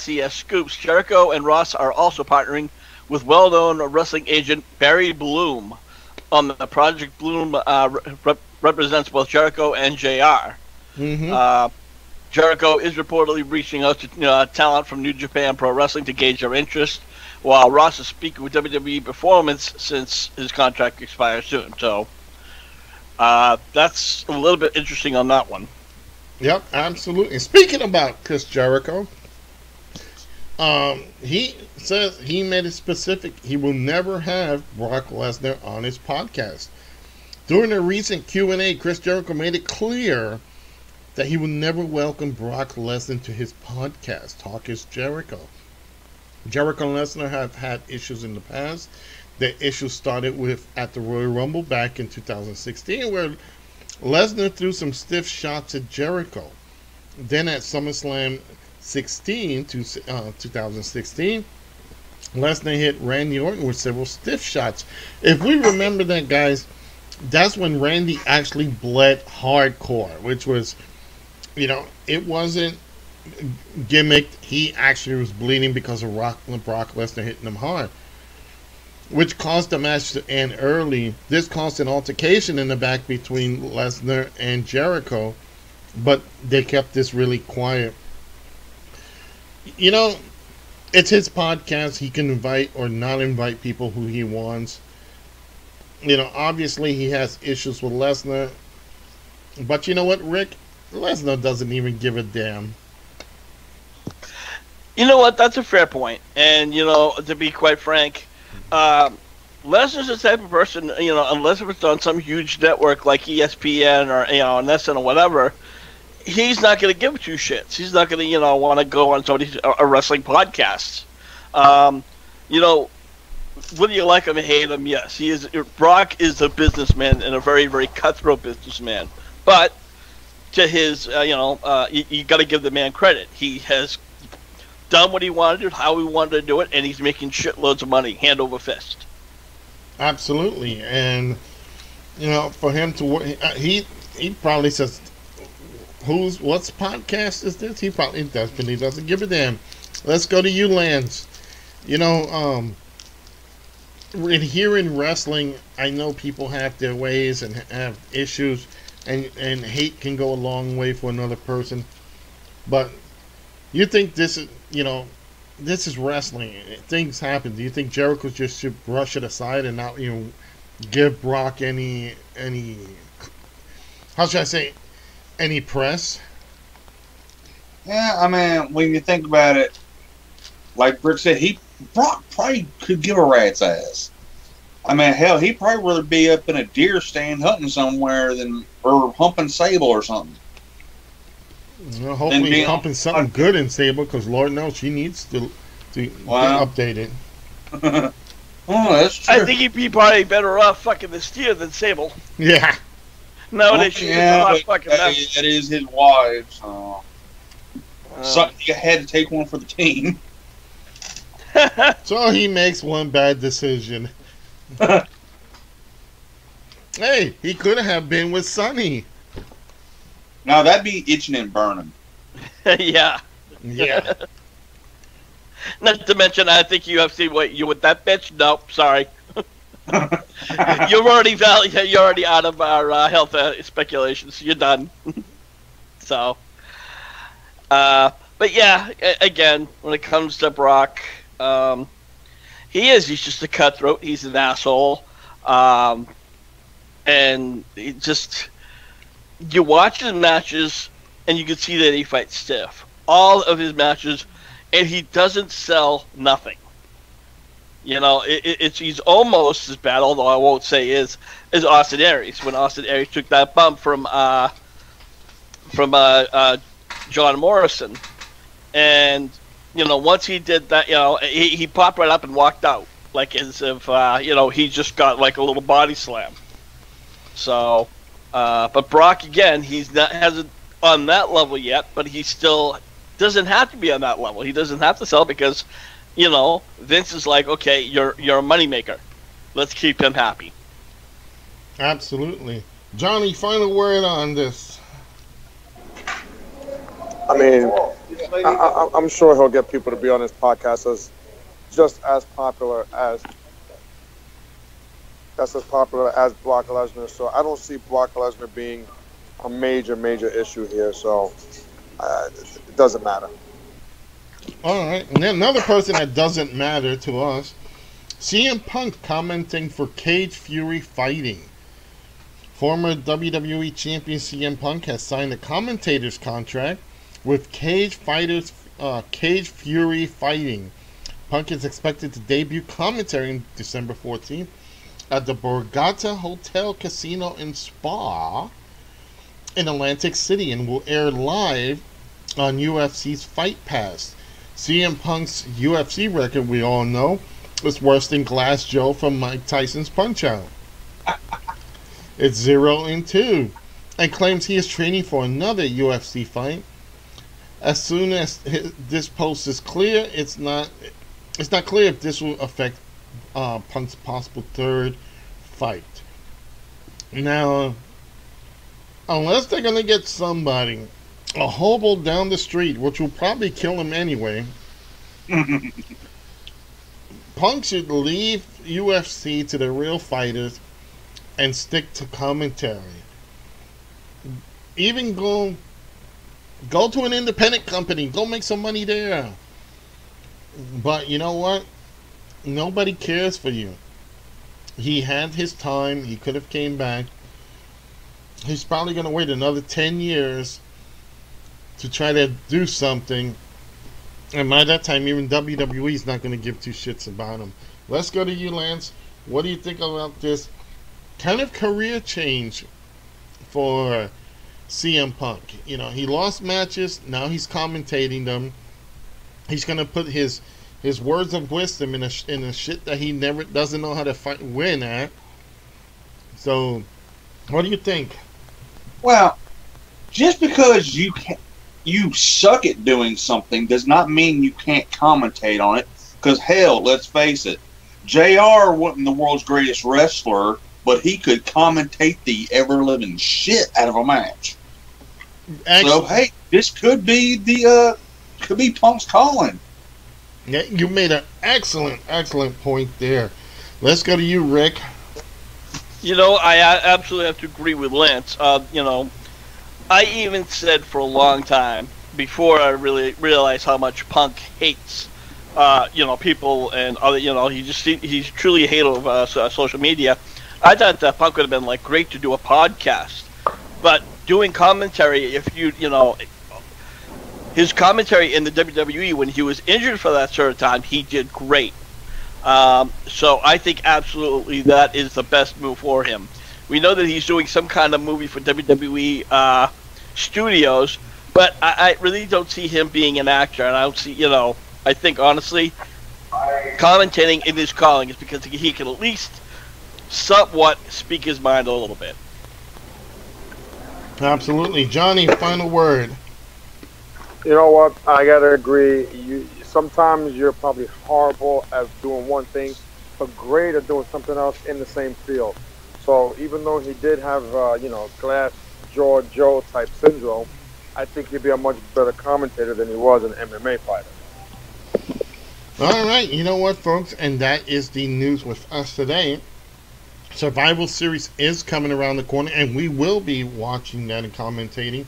SES Scoops, Jericho and Ross are also partnering with well-known wrestling agent Barry Bloom on the project. Bloom represents both Jericho and JR. Mm-hmm. Jericho is reportedly reaching out to talent from New Japan Pro Wrestling to gauge their interest, while Ross is speaking with WWE Performance since his contract expires soon. So that's a little bit interesting on that one. Yep, absolutely. Speaking about Chris Jericho, he says he made it specific he will never have Brock Lesnar on his podcast. During a recent Q&A, Chris Jericho made it clear that he would never welcome Brock Lesnar to his podcast, Talk is Jericho. Jericho and Lesnar have had issues in the past. The issue started at the Royal Rumble back in 2016, where Lesnar threw some stiff shots at Jericho. Then at SummerSlam 2016, Lesnar hit Randy Orton with several stiff shots. If we remember that, guys, that's when Randy actually bled hardcore, which was, it wasn't gimmicked. He actually was bleeding because of Brock Lesnar hitting him hard, which caused the match to end early. This caused an altercation in the back between Lesnar and Jericho, but they kept this really quiet. It's his podcast. He can invite or not invite people who he wants. Obviously he has issues with Lesnar, but you know what, Rick? Lesnar doesn't even give a damn. You know what? That's a fair point. And, to be quite frank, Lesnar's the type of person, unless it's on some huge network like ESPN or, NESN or whatever, he's not going to give two shits. He's not going to, want to go on somebody's a wrestling podcast. Whether you like him or hate him, yes, Brock is a businessman and a very, very cutthroat businessman. But to his, you got to give the man credit. He has done what he wanted to do, how he wanted to do it, and he's making shitloads of money, hand over fist. Absolutely. And, for him to work, he probably says, what's podcast is this? He probably definitely doesn't give a damn. Let's go to you, Lance. Here in wrestling, I know people have their ways and have issues, and hate can go a long way for another person. But you think this is, this is wrestling. Things happen. Do you think Jericho just should brush it aside and not, give Brock any, how should I say, any press? Yeah, I mean, when you think about it, like Brick said, Brock probably could give a rat's ass. I mean, hell, he'd probably rather be up in a deer stand hunting somewhere or humping Sable or something. Well, hopefully he's humping something good in Sable, because Lord knows she needs to get updated. Oh, that's true. I think he'd be probably better off fucking the steer than Sable. Yeah. Nowadays, she's a hot fucking mess. That is his wife, so you had to take one for the team. So he makes one bad decision. Hey, he could have been with Sonny. No, that'd be itching and burning. Yeah. Yeah. Not to mention, I think UFC. Wait, you with that bitch? Nope, sorry. You're already You're already out of our health speculations. You're done. So, but yeah, again, when it comes to Brock, he's just a cutthroat. He's an asshole. And it just, you watch his matches, and you can see that he fights stiff. All of his matches, and he doesn't sell nothing. You know, he's almost as bad, although I won't say is Austin Aries. When Austin Aries took that bump from John Morrison, and you know, once he did that, you know, he popped right up and walked out, like as if you know, he just got like a little body slam. So, but Brock again, hasn't on that level yet, but he still doesn't have to be on that level. He doesn't have to sell because, you know, Vince is like, okay, you're a moneymaker. Let's keep him happy. Absolutely. Johnny, final word on this. I mean, I'm sure he'll get people to be on his podcast as just as popular as Brock Lesnar. So I don't see Brock Lesnar being a major issue here. So it doesn't matter. All right. And then another person that doesn't matter to us, CM Punk commenting for Cage Fury Fighting. Former WWE champion CM Punk has signed a commentator's contract with Cage Fury Fighting. Punk is expected to debut commentary on December 14th at the Borgata Hotel Casino and Spa in Atlantic City and will air live on UFC's Fight Pass. CM Punk's UFC record, we all know, is worse than Glass Joe from Mike Tyson's Punch-Out. It's 0-2, and claims he is training for another UFC fight. As soon as this post is clear, it's not clear if this will affect Punk's possible third fight. Now, unless they're gonna get somebody, a hobo down the street, which will probably kill him anyway, Punk should leave UFC to the real fighters and stick to commentary. Even go to an independent company, go make some money there. But you know what? Nobody cares for you. He had his time. He could have came back. He's probably going to wait another 10 years to try to do something. And by that time, even WWE is not going to give two shits about him. Let's go to you, Lance. What do you think about this kind of career change for CM Punk? You know, he lost matches. Now he's commentating them. He's going to put his words of wisdom in a shit that he never doesn't know how to win at. So, what do you think? Well, just because you suck at doing something does not mean you can't commentate on it. Because hell, let's face it, JR wasn't the world's greatest wrestler, but he could commentate the ever-living shit out of a match. So hey, this could be Punk's calling. Yeah, you made an excellent point there. Let's go to you, Rick. You know, I absolutely have to agree with Lance. You know, I even said for a long time, before I really realized how much Punk hates, you know, people and other, you know, he's truly a hater of social media. I thought that Punk would have been, like, great to do a podcast. But doing commentary, you know, his commentary in the WWE when he was injured for that sort of time, he did great. So I think absolutely that is the best move for him. We know that he's doing some kind of movie for WWE studios, but I really don't see him being an actor. And I don't see, you know, I think honestly, commentating in his calling is because he can at least somewhat speak his mind a little bit. Absolutely. Johnny, final word. You know what? I gotta agree. Sometimes you're probably horrible at doing one thing, but great at doing something else in the same field. So even though he did have, you know, glass jaw Joe type syndrome, I think he'd be a much better commentator than he was an MMA fighter. All right, you know what, folks, and that is the news with us today. Survival Series is coming around the corner, and we will be watching that and commentating.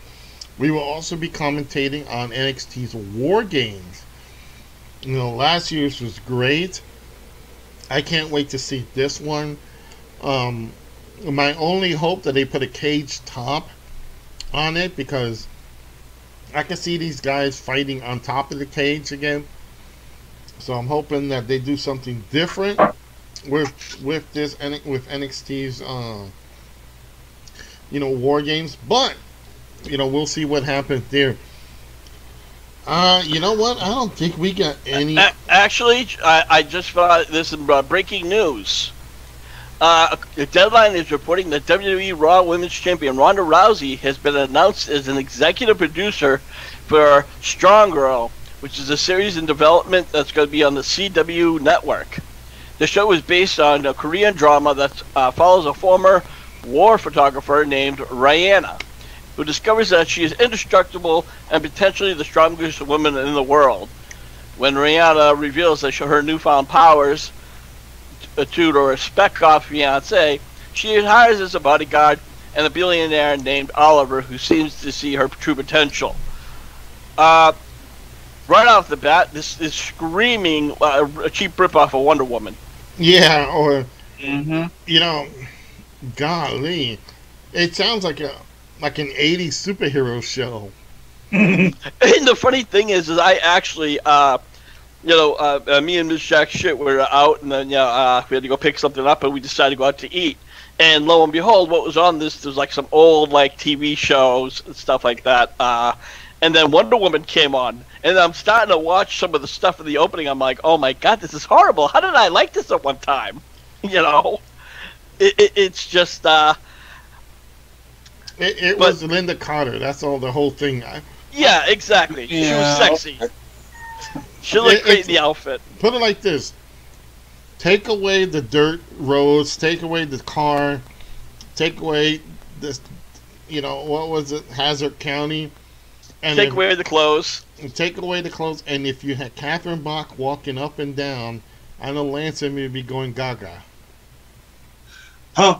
We will also be commentating on NXT's War Games. You know, last year's was great. I can't wait to see this one. My only hope that they put a cage top on it, because I can see these guys fighting on top of the cage again. So I'm hoping that they do something different with this, with NXT's War Games. But we'll see what happens there. You know what? I don't think we got any. Actually, I just found this in breaking news. The Deadline is reporting that WWE Raw Women's Champion Ronda Rousey has been announced as an executive producer for Strong Girl, which is a series in development that's going to be on the CW network. The show is based on a Korean drama that follows a former war photographer named Rihanna, who discovers that she is indestructible and potentially the strongest woman in the world. When Rihanna reveals that her newfound powers to her spec-off fiancé, she hires as a bodyguard and a billionaire named Oliver, who seems to see her true potential. Right off the bat, this is screaming a cheap ripoff of Wonder Woman. Yeah, or golly, it sounds like an '80s superhero show. And the funny thing is I actually, me and Miss Jack shit were out, and then we had to go pick something up, and we decided to go out to eat. And lo and behold, what was on this? There's like some old TV shows and stuff like that. And then Wonder Woman came on, and I'm starting to watch some of the stuff in the opening. I'm like, oh my god, this is horrible. How did I like this at one time? It's just. It was Linda Carter. That's all. The whole thing. Yeah, exactly. Yeah. She was sexy. She looked great in the outfit. Put it like this: take away the dirt roads, take away the car, take away this. What was it? Hazard County. And take away the clothes. Take away the clothes, and if you had Catherine Bach walking up and down, I know Lance and me would be going gaga. Huh?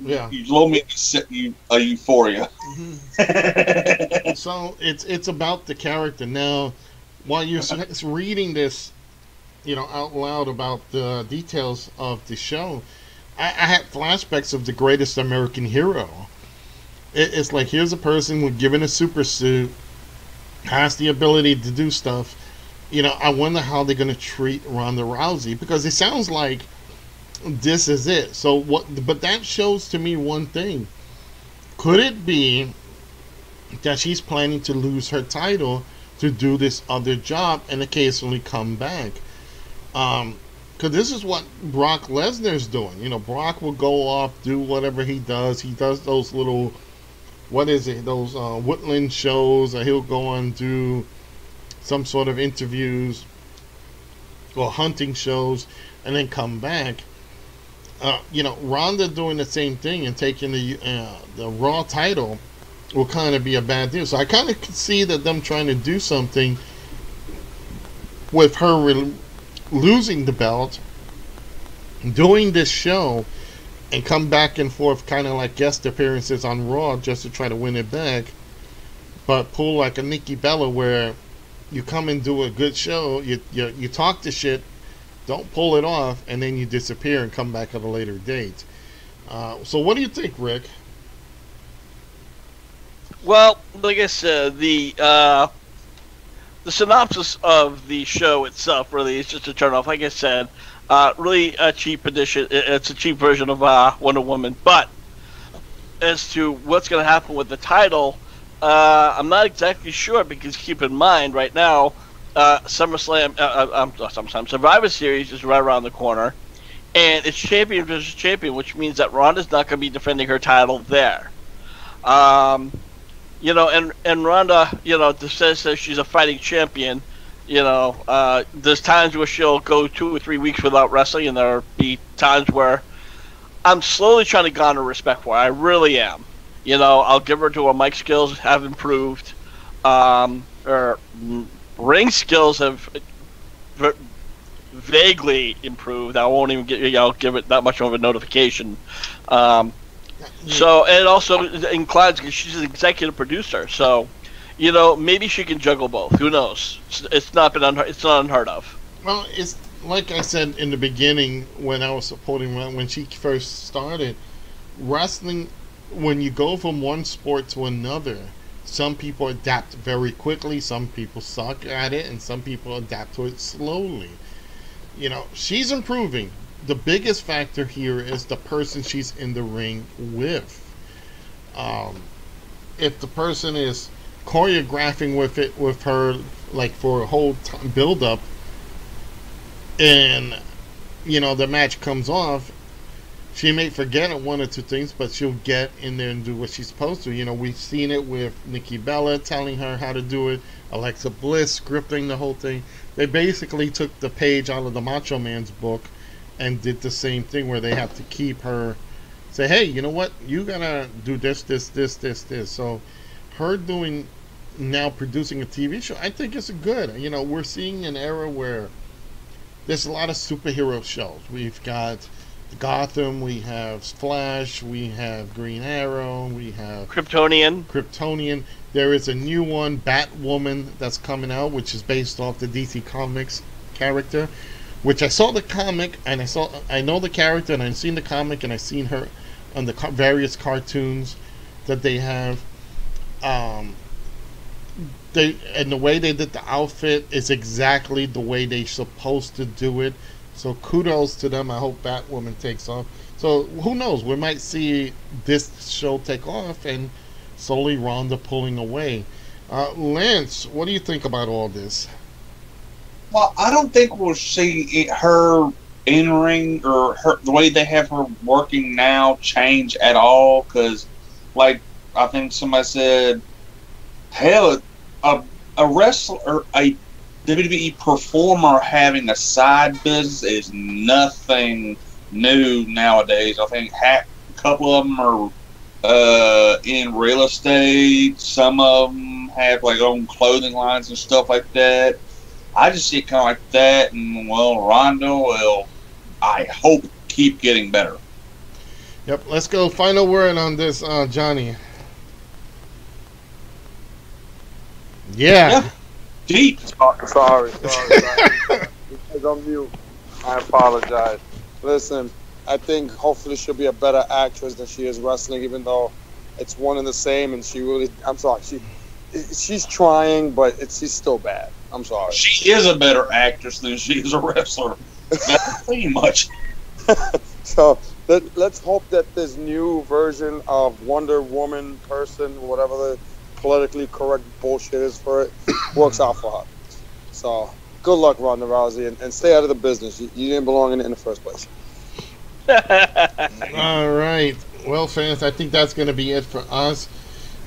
Yeah. You told me to set you a euphoria. Mm-hmm. So it's about the character. Now, while you're reading this, out loud about the details of the show, I had flashbacks of the Greatest American Hero. It's like, here's a person with given a super suit, has the ability to do stuff. I wonder how they're going to treat Ronda Rousey, because it sounds like this is it. So but that shows to me one thing. Could it be that she's planning to lose her title to do this other job and occasionally come back? Because this is what Brock Lesnar's doing. Brock will go off, do whatever he does. He does those little, those Woodland shows, or he'll go and do some sort of interviews or hunting shows and then come back. Ronda doing the same thing and taking the Raw title will kind of be a bad deal. So I kind of see that them trying to do something with her losing the belt, doing this show, and come back and forth, kind of like guest appearances on Raw just to try to win it back. But pull like a Nikki Bella, where you come and do a good show, you talk the shit, don't pull it off, and then you disappear and come back at a later date. So what do you think, Rick? Well, like I said, the synopsis of the show itself really is just a turn off. Like I said, really a cheap edition. It's a cheap version of Wonder Woman. But as to what's going to happen with the title, I'm not exactly sure, because keep in mind right now, SummerSlam, Survivor Series is right around the corner, and it's champion versus champion, which means that Ronda's not going to be defending her title there. And Ronda, says that she's a fighting champion. There's times where she'll go 2 or 3 weeks without wrestling, and there'll be times where I'm slowly trying to garner respect for her. I really am. I'll give her to her mic skills have improved. Her ring skills have vaguely improved. I won't even give it that much of a notification. So, and also includes she's an executive producer, so maybe she can juggle both. Who knows? It's not unheard of. Well, it's like I said in the beginning when I was supporting when she first started wrestling. When you go from one sport to another, some people adapt very quickly, some people suck at it, and some people adapt to it slowly. She's improving. The biggest factor here is the person she's in the ring with. If the person is choreographing with her like for a whole build up, and the match comes off, she may forget one or two things, but she'll get in there and do what she's supposed to. We've seen it with Nikki Bella telling her how to do it, Alexa Bliss scripting the whole thing. They basically took the page out of the Macho Man's book and did the same thing where they have to keep her, say, hey, you know what? You gotta do this. So her now producing a TV show, I think it's good. We're seeing an era where there's a lot of superhero shows. We've got Gotham, we have Flash, we have Green Arrow, we have Kryptonian. There is a new one, Batwoman, that's coming out, which is based off the DC Comics character, which I saw the comic, and I know the character, and I've seen the comic, and I've seen her on the various cartoons that they have. And the way they did the outfit is exactly the way they're supposed to do it. So kudos to them. I hope Batwoman takes off. So who knows? We might see this show take off and slowly Ronda pulling away. Lance, what do you think about all this? Well, I don't think we'll see her in ring or the way they have her working now change at all. Because, like I think somebody said, hell, a wrestler or a WWE performer having a side business is nothing new nowadays. I think a couple of them are in real estate. Some of them have like own clothing lines and stuff like that. I just see it kind of like that, and Ronda will, I hope, keep getting better. Yep. Let's go. Final word on this, Johnny. Yeah. Deep. Sorry. Because I'm mute. I apologize. Listen, I think hopefully she'll be a better actress than she is wrestling, even though it's one and the same. And I'm sorry, she's trying, but she's still bad. I'm sorry. She is a better actress than she is a wrestler. That's pretty much. So let's hope that this new version of Wonder Woman person, whatever the politically correct bullshit is for it, works out for her. So good luck, Ronda Rousey, and stay out of the business. You didn't belong in it in the first place. All right. Well, fans, I think that's going to be it for us.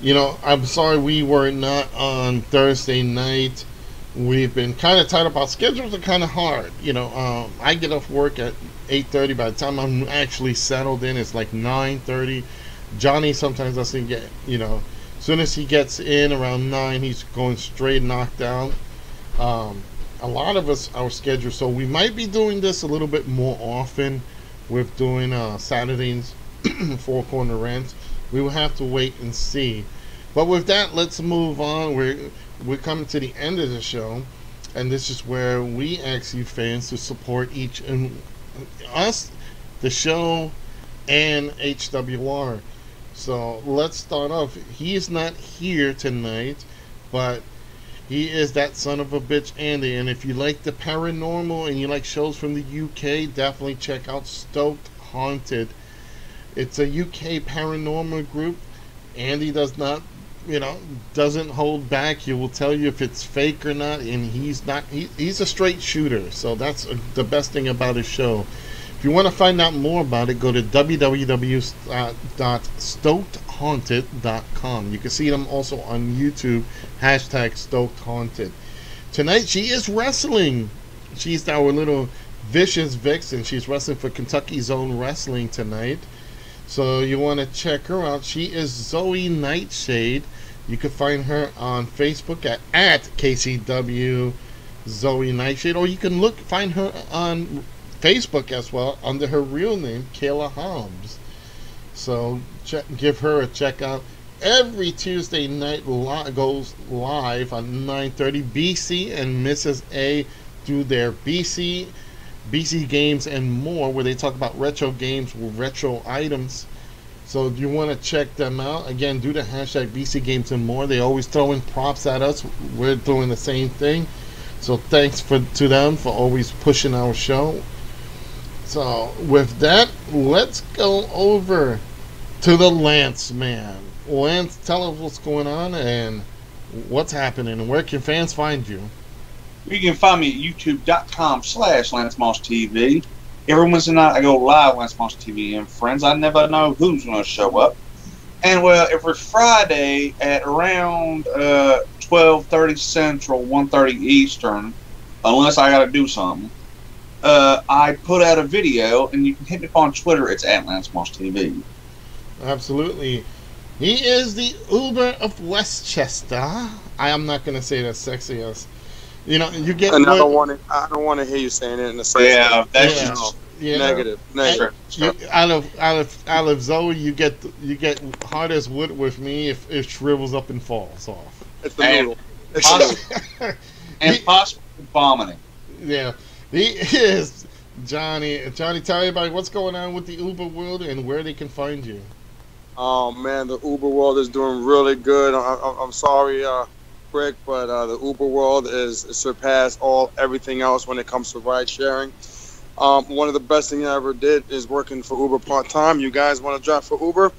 I'm sorry we were not on Thursday night. We've been kind of tight up. Our schedules are kind of hard. I get off work at 8:30. By the time I'm actually settled in, it's like 9:30. Johnny sometimes doesn't get, as soon as he gets in around 9, he's going straight knocked out. A lot of us, our schedule, so we might be doing this a little bit more often with doing Saturdays, Four Corner Rants. We will have to wait and see. But with that, let's move on. We're coming to the end of the show, and this is where we ask you fans to support each and us, the show, and HWR. So let's start off. He is not here tonight, but he is that son of a bitch Andy. And if you like the paranormal and you like shows from the UK, definitely check out Stoked Haunted. It's a UK paranormal group. Andy doesn't hold back. He will tell you if it's fake or not, and he's a straight shooter. So that's the best thing about his show. If you want to find out more about it, go to www.stokedhaunted.com. You can see them also on YouTube, #StokedHaunted. Tonight she is wrestling. She's our little vicious vixen. She's wrestling for Kentucky Zone Wrestling tonight. So you want to check her out. She is Zoe Nightshade. You can find her on Facebook at KCW Zoe Nightshade, or you can find her on Facebook as well under her real name, Kayla Hobbs. So give her a check out. Every Tuesday night goes live on 9:30. BC and Mrs. A do their BC games and more, where they talk about retro games with retro items. So you want to check them out. Again, do the hashtag BC Games and more. They always throw in props at us. We're doing the same thing. So thanks to them for always pushing our show. So with that, let's go over to the Lance man. Lance, tell us what's going on and what's happening, and where can fans find you? You can find me at youtube.com/LanceMossTV. Every Wednesday night I go live Lance Moss TV and friends. I never know who's going to show up. And well, every Friday at around 12:30 Central, 1:30 Eastern, unless I got to do something, I put out a video, and you can hit me up on Twitter. It's at Lance Moss TV. Absolutely. He is the Uber of Westchester. I am not going to say that sexy as, you know, you get. And I don't want to hear you saying it in the same. Yeah, that's just yeah. Negative. Out of Zoe, you get hard as wood with me if it shrivels up and falls off. It's the noodle. And possibly vomiting. Yeah, he is Johnny. Johnny, tell everybody what's going on with the Uber world and where they can find you. Oh man, the Uber world is doing really good. I'm sorry, Rick, but the Uber world is surpassed everything else when it comes to ride sharing. One of the best things I ever did is working for Uber part-time. You guys want to drive for Uber?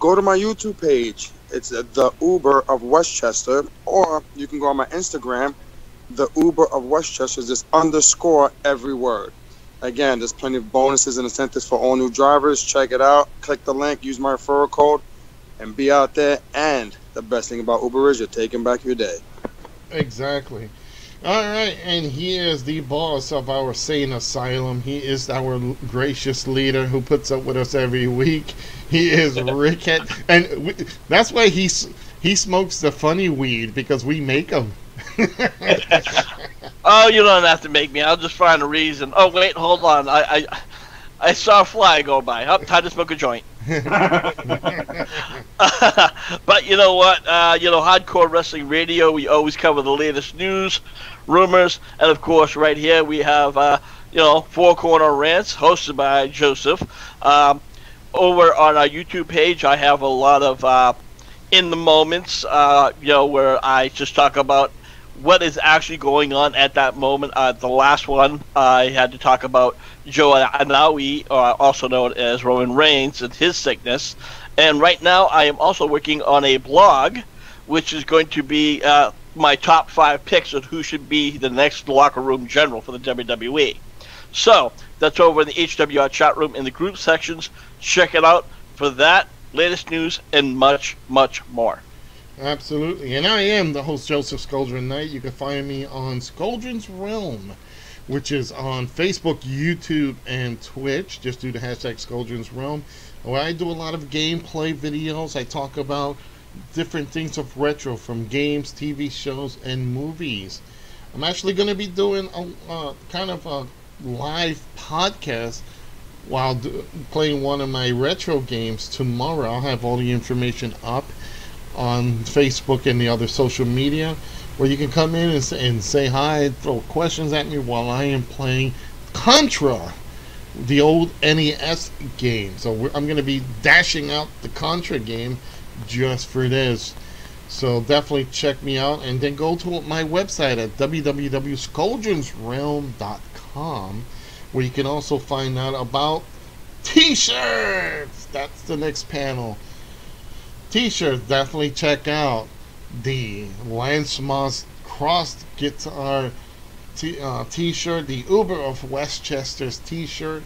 Go to my YouTube page. It's the Uber of Westchester, or you can go on my Instagram, the Uber of Westchester, just underscore every word. Again, there's plenty of bonuses and incentives for all new drivers. Check it out. Click the link, use my referral code, and be out there. And the best thing about Uber is you're taking back your day. Exactly. All right, and he is the boss of our sane asylum. He is our gracious leader who puts up with us every week. He is Rickett, and that's why he smokes the funny weed, because we make him. Oh, you don't have to make me. I'll just find a reason. Oh, wait, hold on. I saw a fly go by. Oh, time to smoke a joint. But you know what? Hardcore Wrestling Radio, we always cover the latest news, rumors, and of course, right here we have, Four Corner Rants, hosted by Joseph. Over on our YouTube page, I have a lot of in the moments, where I just talk about what is actually going on at that moment. The last one, I had to talk about Joe Anawi, also known as Roman Reigns, and his sickness. And right now, I am also working on a blog, which is going to be my top 5 picks of who should be the next locker room general for the WWE. So, that's over in the HWR chat room in the group sections. Check it out for that, latest news, and much, much more. Absolutely. And I am the host, Joseph Skoldrin Knight. You can find me on Skoldrin's Realm, which is on Facebook, YouTube, and Twitch. Just do the hashtag Skoldrin's Realm, where I do a lot of gameplay videos. I talk about different things of retro, from games, TV shows, and movies. I'm actually going to be doing a kind of a live podcast while playing one of my retro games tomorrow. I'll have all the information up on Facebook and the other social media, where you can come in and say hi, throw questions at me while I am playing Contra, the old NES game. So I'm going to be dashing out the Contra game just for this. So definitely check me out, and then go to my website at www.skoldrinsrealm.com, where you can also find out about t-shirts. That's the next panel. T-shirts, definitely check out the Lance Moss Crossed Guitar t-shirt, the Uber of Westchester's t-shirt,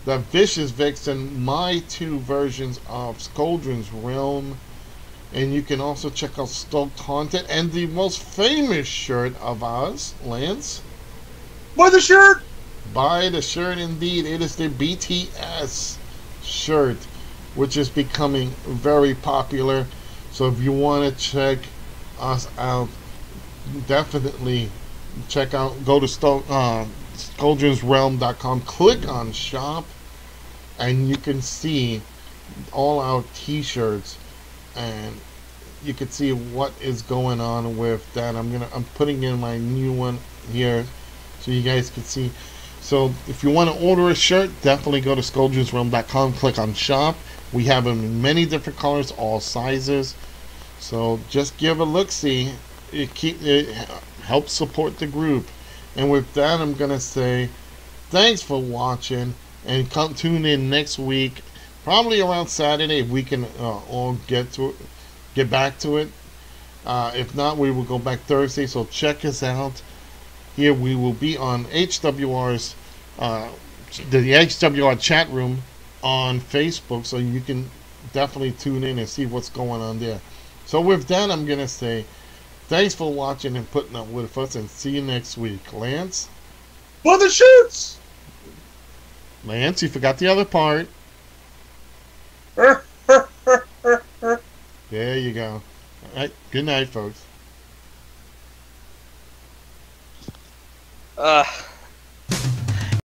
the Vicious Vixen, my 2 versions of Skoldrin's Realm, and you can also check out Stoked Haunted, and the most famous shirt of ours, Lance. Buy the shirt! Buy the shirt, indeed. It is the BTS shirt. which is becoming very popular. So if you want to check us out, definitely go to ScoldrensRealm.com, click on shop, and you can see all our t-shirts, and you can see what is going on with that. I'm putting in my new one here so you guys can see. So if you want to order a shirt, definitely go to ScoldrensRealm.com, click on shop. We have them in many different colors, all sizes. So just give a look-see. It helps support the group. And with that, I'm gonna say thanks for watching, and tune in next week, probably around Saturday, if we can all get back to it. If not, we will go back Thursday. So check us out. Here we will be on HWR's the HWR chat room on Facebook, so you can definitely tune in and see what's going on there. So with that, I'm gonna say thanks for watching and putting up with us, and see you next week. Lance? For the shoots! Lance, you forgot the other part. There you go. All right, good night, folks.